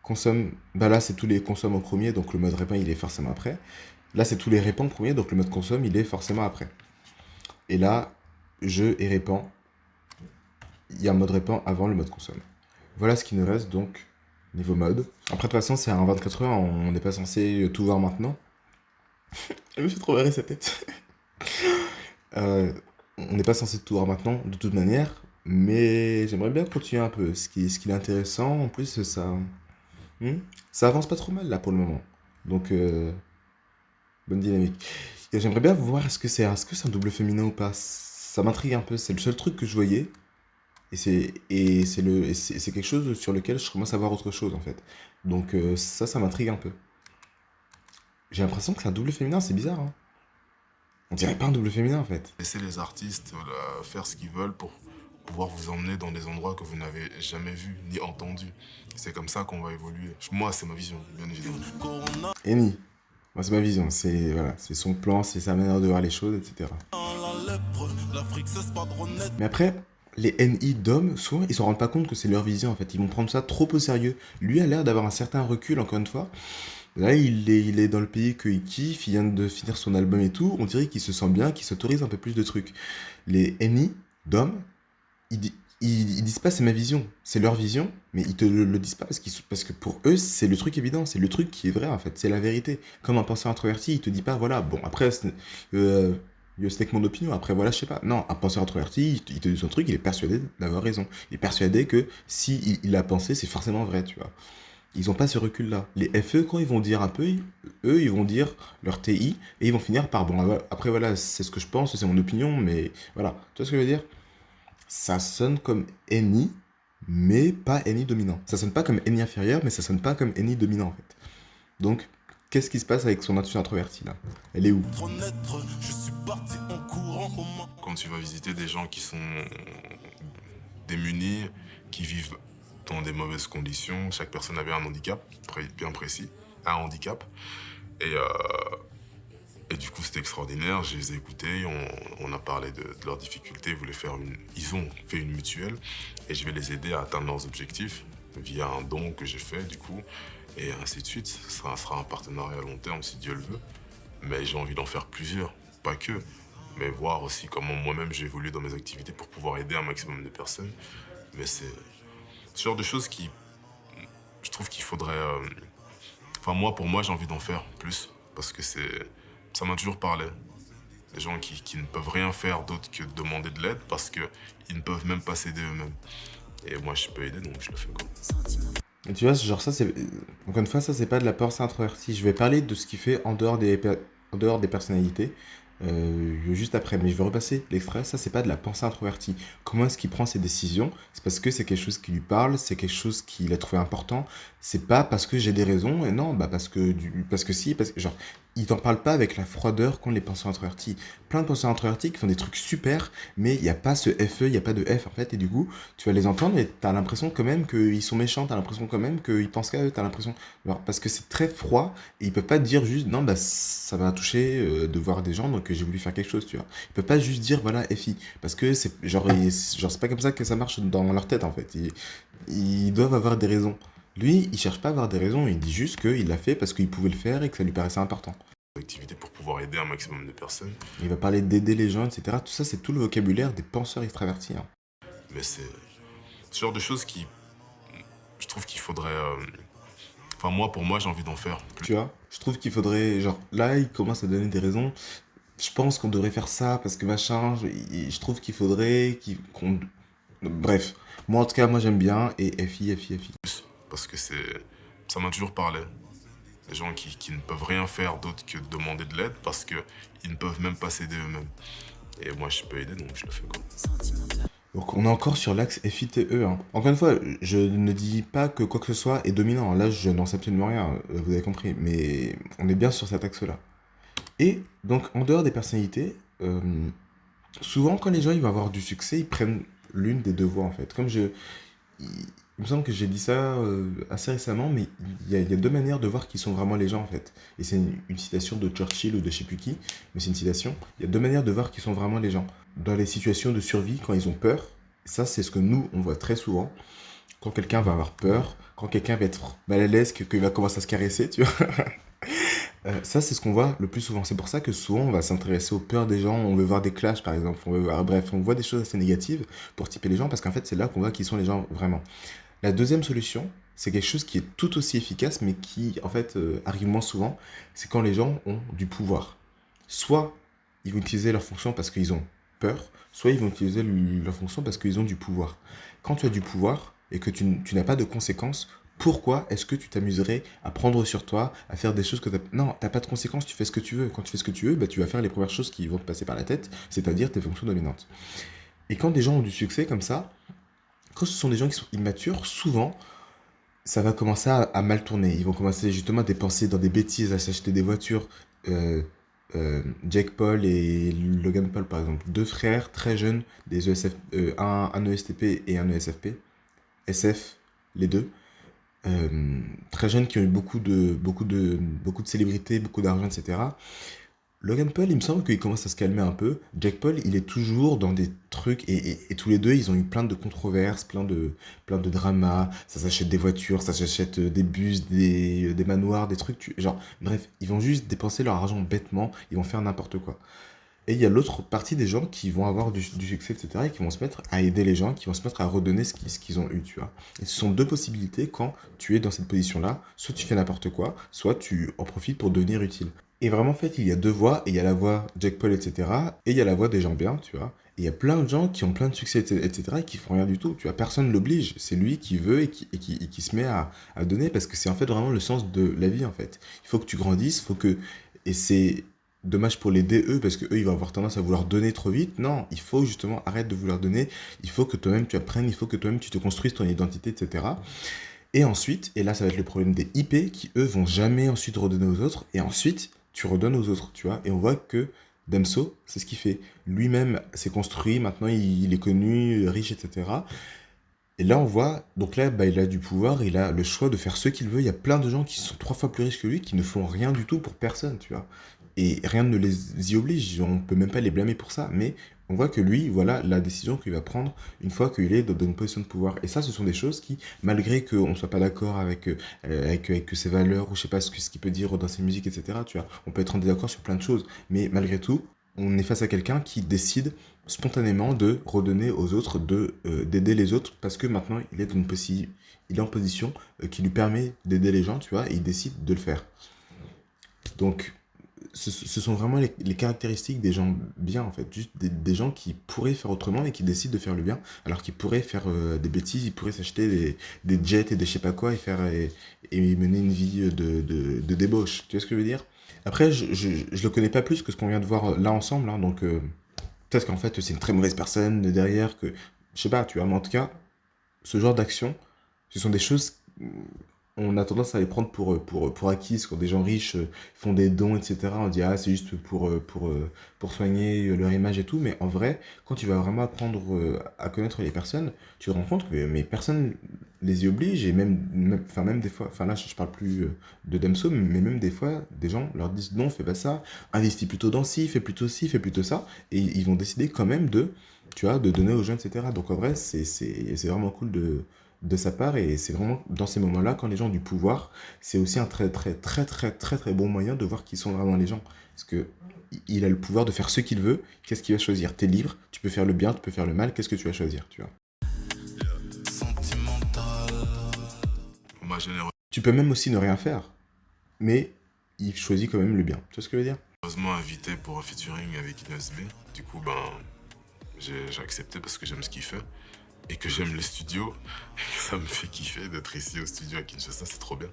Consomme, bah là c'est tous les consommes en premier, donc le mode répand il est forcément après. Là c'est tous les répand en premier, donc le mode consomme il est forcément après. Et là, je et répand, il y a un mode répand avant le mode consomme. Voilà ce qui nous reste donc niveau mode. Après de toute façon c'est un 24 heures, on n'est pas censé tout voir maintenant. Je me suis trop barré sa tête. On n'est pas censé tout voir maintenant, de toute manière, mais j'aimerais bien continuer un peu. Ce qui est intéressant, en plus, ça avance pas trop mal là pour le moment. Donc, bonne dynamique. Et j'aimerais bien voir est-ce que c'est un double féminin ou pas. Ça m'intrigue un peu, c'est le seul truc que je voyais. C'est quelque chose sur lequel je commence à voir autre chose en fait. Donc, ça m'intrigue un peu. J'ai l'impression que c'est un double féminin, c'est bizarre, hein. On dirait pas un double féminin en fait. Laissez les artistes faire ce qu'ils veulent pour pouvoir vous emmener dans des endroits que vous n'avez jamais vus ni entendus. C'est comme ça qu'on va évoluer. Moi, c'est ma vision, bien évidemment. Eni, moi c'est ma vision, c'est voilà, c'est son plan, c'est sa manière de voir les choses, etc. Mais après, les NI d'hommes, souvent ils s'en rendent pas compte que c'est leur vision en fait. Ils vont prendre ça trop au sérieux. Lui a l'air d'avoir un certain recul, encore une fois. Là, il est dans le pays qu'il kiffe, il vient de finir son album et tout. On dirait qu'il se sent bien, qu'il s'autorise un peu plus de trucs. Les NI d'hommes, ils disent pas c'est ma vision, c'est leur vision, mais ils te le disent pas parce que pour eux, c'est le truc évident, c'est le truc qui est vrai en fait, c'est la vérité. Comme un penseur introverti, il te dit pas voilà, bon après, c'est que mon opinion, après voilà, je sais pas. Non, un penseur introverti, il te dit son truc, il est persuadé d'avoir raison. Il est persuadé que si il a pensé, c'est forcément vrai, tu vois. Ils n'ont pas ce recul-là. Les FE, quand ils vont dire un peu, eux, ils vont dire leur TI et ils vont finir par bon. Après, voilà, c'est ce que je pense, c'est mon opinion, mais voilà. Tu vois ce que je veux dire? Ça sonne comme eni, mais pas eni dominant. Ça sonne pas comme eni inférieur, mais ça sonne pas comme eni dominant en fait. Donc, qu'est-ce qui se passe avec son intuition introvertie là? Elle est où? Quand tu vas visiter des gens qui sont démunis, qui vivent dans des mauvaises conditions, chaque personne avait un handicap bien précis, un handicap. Et du coup, c'était extraordinaire. Je les ai écoutés, on a parlé de leurs difficultés. Ils ont fait une mutuelle et je vais les aider à atteindre leurs objectifs via un don que j'ai fait, du coup, et ainsi de suite. Ça sera un partenariat à long terme si Dieu le veut. Mais j'ai envie d'en faire plusieurs, pas que, mais voir aussi comment moi-même j'ai évolué dans mes activités pour pouvoir aider un maximum de personnes. Mais c'est ce genre de choses qui, je trouve qu'il faudrait. Pour moi, j'ai envie d'en faire plus parce que ça m'a toujours parlé. Des gens qui ne peuvent rien faire d'autre que demander de l'aide parce qu'ils ne peuvent même pas s'aider eux-mêmes. Et moi, je peux aider, donc je le fais quoi. Et tu vois, genre ça, c'est... Encore une fois, ça, c'est pas de la pensée introvertie. Je vais parler de ce qu'il fait en dehors des personnalités, juste après. Mais je vais repasser l'extrait. Ça, c'est pas de la pensée introvertie. Comment est-ce qu'il prend ses décisions? C'est parce que c'est quelque chose qui lui parle, c'est quelque chose qu'il a trouvé important. C'est pas parce que j'ai des raisons, et non, parce que genre, il t'en parle pas avec la froideur qu'ont les penseurs introvertis. Plein de penseurs introvertis qui font des trucs super, mais il n'y a pas ce FE, il n'y a pas de F en fait, et du coup, tu vas les entendre, mais t'as l'impression quand même qu'ils sont méchants, t'as l'impression quand même qu'ils pensent qu'à eux, t'as l'impression. Alors, parce que c'est très froid, et ils peuvent pas te dire juste, non, ça m'a touché de voir des gens, donc j'ai voulu faire quelque chose, tu vois. Ils peuvent pas juste dire, voilà, FI, parce que c'est c'est pas comme ça que ça marche dans leur tête en fait. Ils doivent avoir des raisons. Lui, il cherche pas à avoir des raisons, il dit juste qu'il l'a fait parce qu'il pouvait le faire et que ça lui paraissait important. Activité pour pouvoir aider un maximum de personnes. Il va parler d'aider les gens, etc. Tout ça, c'est tout le vocabulaire des penseurs extravertis. Hein. Mais c'est ce genre de choses qui, je trouve qu'il faudrait... pour moi, j'ai envie d'en faire plus. Tu vois, je trouve qu'il faudrait... Genre, là, il commence à donner des raisons. Je pense qu'on devrait faire ça parce que machin, je trouve qu'il faudrait qu'on... Bref, moi en tout cas, moi j'aime bien, et FI. Parce que ça m'a toujours parlé. Des gens qui ne peuvent rien faire d'autre que demander de l'aide parce qu'ils ne peuvent même pas s'aider eux-mêmes. Et moi, je peux aider, donc je le fais quoi. Donc on est encore sur l'axe FITE. Hein. Encore une fois, je ne dis pas que quoi que ce soit est dominant. Là, je n'en sais absolument rien, vous avez compris. Mais on est bien sur cet axe-là. Et donc, en dehors des personnalités, souvent quand les gens ils vont avoir du succès, ils prennent l'une des deux voies en fait. Il me semble que j'ai dit ça assez récemment, mais il y a deux manières de voir qui sont vraiment les gens en fait. Et c'est une citation de Churchill ou de je sais plus qui, mais c'est une citation. Il y a deux manières de voir qui sont vraiment les gens. Dans les situations de survie, quand ils ont peur, ça c'est ce que nous on voit très souvent. Quand quelqu'un va avoir peur, quand quelqu'un va être mal à l'aise, qu'il va commencer à se caresser, tu vois. Ça, c'est ce qu'on voit le plus souvent. C'est pour ça que souvent, on va s'intéresser aux peurs des gens. On veut voir des clashs, par exemple. Bref, on voit des choses assez négatives pour typer les gens parce qu'en fait, c'est là qu'on voit qui sont les gens vraiment. La deuxième solution, c'est quelque chose qui est tout aussi efficace, mais qui, en fait, arrive moins souvent. C'est quand les gens ont du pouvoir. Soit ils vont utiliser leur fonction parce qu'ils ont peur, soit ils vont utiliser leur fonction parce qu'ils ont du pouvoir. Quand tu as du pouvoir et que tu n'as pas de conséquences, pourquoi est-ce que tu t'amuserais à prendre sur toi, à faire des choses que Non, t'as pas de conséquences, tu fais ce que tu veux. Quand tu fais ce que tu veux, tu vas faire les premières choses qui vont te passer par la tête, c'est-à-dire tes fonctions dominantes. Et quand des gens ont du succès comme ça, quand ce sont des gens qui sont immatures, souvent, ça va commencer à mal tourner. Ils vont commencer justement à dépenser dans des bêtises, à s'acheter des voitures. Jake Paul et Logan Paul, par exemple, deux frères très jeunes, des ESF, un ESTP et un ESFP, SF, les deux. Très jeunes qui ont eu beaucoup de célébrités, beaucoup d'argent, etc. Logan Paul, il me semble qu'il commence à se calmer un peu. Jake Paul, il est toujours dans des trucs et tous les deux, ils ont eu plein de controverses, plein de dramas. Ça s'achète des voitures, ça s'achète des bus, des manoirs, des trucs. Bref, ils vont juste dépenser leur argent bêtement, ils vont faire n'importe quoi. Et il y a l'autre partie des gens qui vont avoir du succès, etc., et qui vont se mettre à aider les gens, qui vont se mettre à redonner ce qu'ils ont eu, tu vois. Et ce sont deux possibilités quand tu es dans cette position-là. Soit tu fais n'importe quoi, soit tu en profites pour devenir utile. Et vraiment, en fait, il y a deux voies, et il y a la voie Jake Paul, etc., et il y a la voie des gens bien, tu vois. Et il y a plein de gens qui ont plein de succès, etc., et qui font rien du tout. Tu vois, personne ne l'oblige. C'est lui qui veut et qui se met à donner parce que c'est en fait vraiment le sens de la vie, en fait. Il faut que tu grandisses, et c'est dommage pour les DE parce que eux, ils vont avoir tendance à vouloir donner trop vite. Non, il faut justement arrêter de vouloir donner. Il faut que toi-même tu apprennes, il faut que toi-même tu te construises ton identité, etc. Et ensuite, et là, ça va être le problème des IP qui, eux, vont jamais ensuite redonner aux autres. Et ensuite, tu redonnes aux autres, tu vois. Et on voit que Damso, c'est ce qu'il fait. Lui-même s'est construit, maintenant il est connu, riche, etc. Et là, on voit, donc là, bah, il a du pouvoir, il a le choix de faire ce qu'il veut. Il y a plein de gens qui sont 3 fois plus riches que lui, qui ne font rien du tout pour personne, tu vois. Et rien ne les y oblige, on peut même pas les blâmer pour ça. Mais on voit que lui, voilà la décision qu'il va prendre une fois qu'il est dans une position de pouvoir. Et ça, ce sont des choses qui, malgré qu'on ne soit pas d'accord avec ses valeurs, ou je sais pas ce qu'il peut dire dans ses musiques, etc., tu vois, on peut être en désaccord sur plein de choses. Mais malgré tout, on est face à quelqu'un qui décide spontanément de redonner aux autres, d'aider les autres, parce que maintenant il est en position qui lui permet d'aider les gens, tu vois, et il décide de le faire. Donc, ce sont vraiment les caractéristiques des gens bien, en fait, juste des gens qui pourraient faire autrement et qui décident de faire le bien, alors qu'ils pourraient faire des bêtises, ils pourraient s'acheter des jets et des je sais pas quoi et mener une vie de débauche. Tu vois ce que je veux dire? Après, je le connais pas plus que ce qu'on vient de voir là ensemble, hein, donc peut-être qu'en fait c'est une très mauvaise personne derrière, que je sais pas, tu vois, mais en tout cas, ce genre d'action, ce sont des choses, on a tendance à les prendre pour acquises. Quand des gens riches font des dons, etc., on dit ah, c'est juste pour soigner leur image et tout, mais en vrai, quand tu vas vraiment apprendre à connaître les personnes, tu te rends compte que mais personne les y oblige, et même des fois, enfin là je parle plus de Damso, mais même des fois, des gens leur disent non, fais pas ça, investis plutôt dans ci, fais plutôt ci, fais plutôt ça, et ils vont décider quand même tu vois, de donner aux gens, etc. Donc en vrai, c'est vraiment cool de sa part, et c'est vraiment dans ces moments-là, quand les gens ont du pouvoir, c'est aussi un très très très très très très bon moyen de voir qui sont vraiment les gens. Parce que il a le pouvoir de faire ce qu'il veut, qu'est-ce qu'il va choisir? T'es libre, tu peux faire le bien, tu peux faire le mal, qu'est-ce que tu vas choisir, tu vois? Ma généreusement Tu peux même aussi ne rien faire, mais il choisit quand même le bien. Tu vois ce que je veux dire? invité pour un featuring avec Ines B. Du coup, j'ai accepté parce que j'aime ce qu'il fait et que j'aime les studios. Et que ça me fait kiffer d'être ici au studio à Kinshasa, c'est trop bien.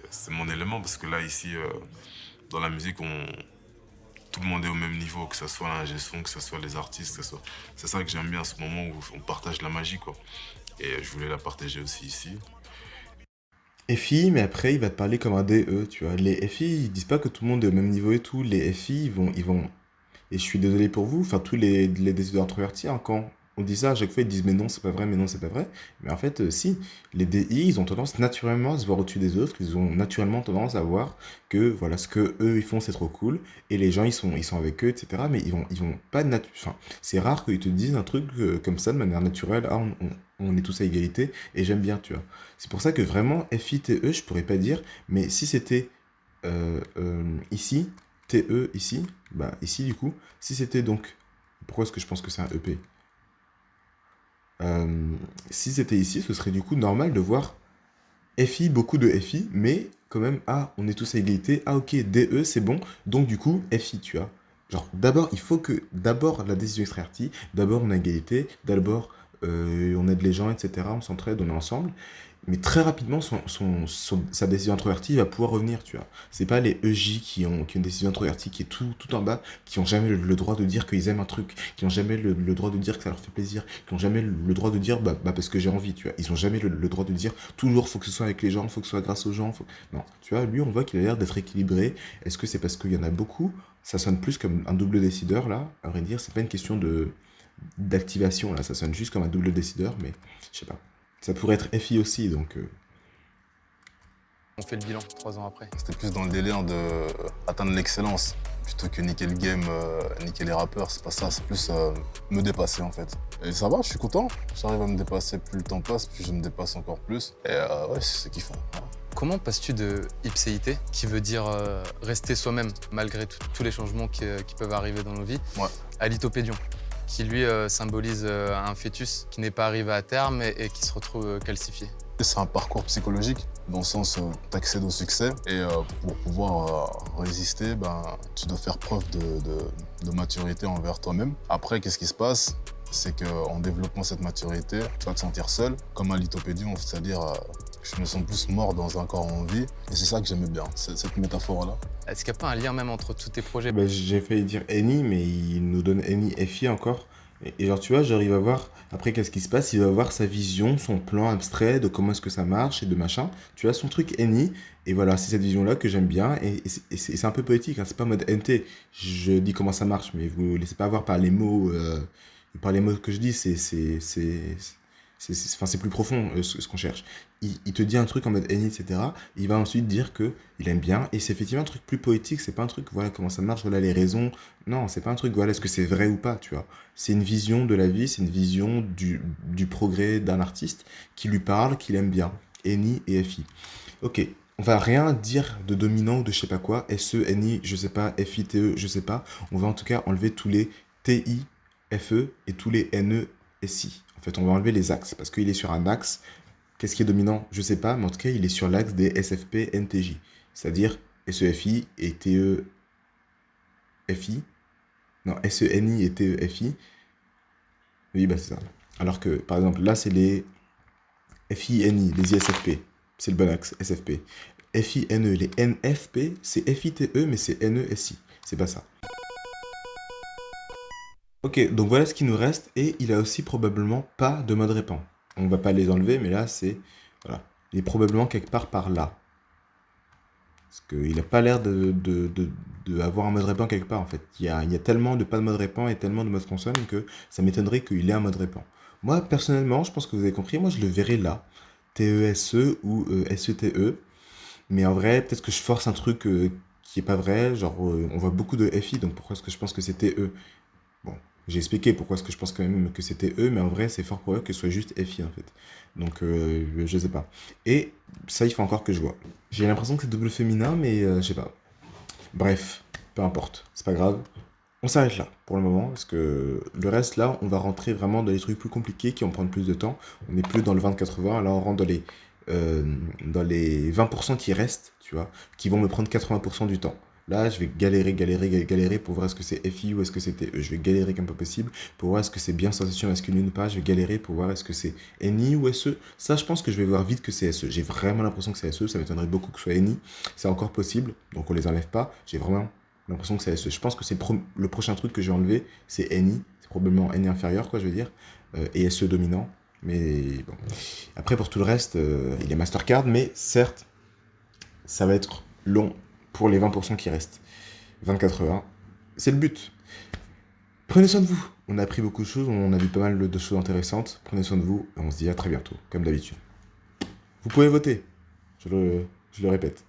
C'est mon élément parce que là, ici, dans la musique, tout le monde est au même niveau, que ce soit l'ingé son, que ce soit les artistes, que ce soit... C'est ça que j'aime bien, ce moment où on partage la magie, quoi. Et je voulais la partager aussi ici. FI, mais après, il va te parler comme un DE, tu vois. Les FI, ils disent pas que tout le monde est au même niveau et tout. Les FI, ils vont... Et je suis désolé pour vous, enfin, tous les décideurs introvertis, hein, quand on dit ça, à chaque fois, ils disent mais non, c'est pas vrai, mais non, c'est pas vrai. Mais en fait, si, les DI, ils ont tendance naturellement à se voir au-dessus des autres, ils ont naturellement tendance à voir que, voilà, ce que eux ils font, c'est trop cool, et les gens, ils sont avec eux, etc. Mais ils vont pas enfin, c'est rare qu'ils te disent un truc comme ça, de manière naturelle, ah, on est tous à égalité, et j'aime bien, tu vois. C'est pour ça que vraiment, FI-TE, je pourrais pas dire, mais si c'était ici, TE ici, bah ici du coup, si c'était donc, pourquoi est-ce que je pense que c'est un EP? Si c'était ici, ce serait du coup normal de voir FI, beaucoup de FI, mais quand même, ah, on est tous à égalité, ah ok, DE c'est bon, donc du coup, FI, tu vois. Genre, d'abord, il faut que, d'abord, la décision extravertie, d'abord on a égalité, d'abord on aide les gens, etc., on s'entraide, on est ensemble. Mais très rapidement, sa décision introvertie va pouvoir revenir, tu vois. C'est pas les EJ qui ont une décision introvertie qui est tout en bas, qui ont jamais le droit de dire qu'ils aiment un truc, qui ont jamais le droit de dire que ça leur fait plaisir, qui ont jamais le droit de dire bah parce que j'ai envie, tu vois. Ils ont jamais le droit de dire toujours faut que ce soit avec les gens, faut que ce soit grâce aux gens. Non, tu vois, lui on voit qu'il a l'air d'être équilibré. Est-ce que c'est parce qu'il y en a beaucoup? Ça sonne plus comme un double décideur là, à vrai dire. C'est pas une question d'activation là, ça sonne juste comme un double décideur, mais je sais pas. Ça pourrait être FI aussi, donc... On fait le bilan 3 ans après. C'était plus dans le délire d'atteindre l'excellence, plutôt que niquer le game, niquer les rappeurs, c'est pas ça, c'est plus me dépasser en fait. Et ça va, je suis content, j'arrive à me dépasser, plus le temps passe, plus je me dépasse encore plus, et ouais, c'est kiffant. Voilà. Comment passes-tu de ipséité, qui veut dire rester soi-même, malgré tous les changements qui peuvent arriver dans nos vies, ouais, à l'ithopédion, qui lui symbolise un fœtus qui n'est pas arrivé à terme et qui se retrouve calcifié? C'est un parcours psychologique, dans le sens où tu accèdes au succès et pour pouvoir résister, tu dois faire preuve de maturité envers toi-même. Après, qu'est-ce qui se passe? C'est qu'en développant cette maturité, tu vas te sentir seul, comme un lithopédie, c'est-à-dire je me sens plus mort dans un corps en vie. Et c'est ça que j'aimais bien, cette métaphore-là. Est-ce qu'il n'y a pas un lien même entre tous tes projets? J'ai failli dire Eni, mais il nous donne Eni FI encore. Et genre, tu vois, genre, il va voir, après, qu'est-ce qui se passe? Il va voir sa vision, son plan abstrait de comment est-ce que ça marche et de machin. Tu vois, son truc Eni. Et voilà, c'est cette vision-là que j'aime bien. Et c'est un peu poétique, hein, c'est pas en mode NT. Je dis comment ça marche, mais vous laissez pas voir par les mots, que je dis, enfin, c'est plus profond ce qu'on cherche. Il te dit un truc en mode Eni, etc. Il va ensuite dire que il aime bien. Et c'est effectivement un truc plus poétique. C'est pas un truc, voilà comment ça marche, voilà les raisons. Non, c'est pas un truc, voilà, est-ce que c'est vrai ou pas, tu vois. C'est une vision de la vie, c'est une vision du progrès d'un artiste qui lui parle, qu'il aime bien. Eni et FI. Ok, on va rien dire de dominant ou de je sais pas quoi. SE, Eni, je sais pas. FI, TE, je sais pas. On va en tout cas enlever tous les TI, FE et tous les NE, SI. En fait, on va enlever les axes parce qu'il est sur un axe. Qu'est-ce qui est dominant? Je sais pas, mais en tout cas, il est sur l'axe des SFP, NTJ. C'est-à-dire SEFI et TEFI. Non, SENI et TEFI. Oui, bah c'est ça. Alors que, par exemple, là, c'est les FINI, les ISFP. C'est le bon axe, SFP. FINE, les NFP, c'est FITE, mais c'est NESI. C'est pas ça. Ok, donc voilà ce qui nous reste, et il a aussi probablement pas de mode répand. On va pas les enlever, mais là c'est... Voilà. Il est probablement quelque part par là. Parce qu'il a pas l'air de avoir un mode répand quelque part en fait. Il y a tellement de pas de mode répand et tellement de mode consonne que ça m'étonnerait qu'il ait un mode répand. Moi personnellement, je pense que vous avez compris, moi je le verrais là. TESE ou SETE. Mais en vrai, peut-être que je force un truc qui est pas vrai. Genre, on voit beaucoup de FI, donc pourquoi est-ce que je pense que c'est TE? Bon, j'ai expliqué pourquoi est-ce que je pense quand même que c'était eux, mais en vrai, c'est fort probable que ce soit juste FI en fait. Donc, je sais pas. Et ça, il faut encore que je vois. J'ai l'impression que c'est double féminin, mais je sais pas. Bref, peu importe, c'est pas grave. On s'arrête là pour le moment, parce que le reste là, on va rentrer vraiment dans les trucs plus compliqués qui vont prendre plus de temps. On n'est plus dans le 20-80, là on rentre dans les 20% qui restent, tu vois, qui vont me prendre 80% du temps. Là, je vais galérer pour voir est-ce que c'est FI ou est-ce que c'est TE. Je vais galérer comme pas possible pour voir est-ce que c'est bien sensation masculine ou pas. Je vais galérer pour voir est-ce que c'est NI ou SE. Ça, je pense que je vais voir vite que c'est SE. J'ai vraiment l'impression que c'est SE. Ça m'étonnerait beaucoup que ce soit NI. C'est encore possible, donc on les enlève pas. J'ai vraiment l'impression que c'est SE. Je pense que c'est le prochain truc que je vais enlever, c'est NI. C'est probablement NI inférieur, quoi, je veux dire. Et SE dominant. Mais bon. Après, pour tout le reste, il est Mastercard, mais certes, ça va être long pour les 20% qui restent. 20-80, c'est le but. Prenez soin de vous. On a appris beaucoup de choses, on a vu pas mal de choses intéressantes. Prenez soin de vous, et on se dit à très bientôt, comme d'habitude. Vous pouvez voter, je le répète.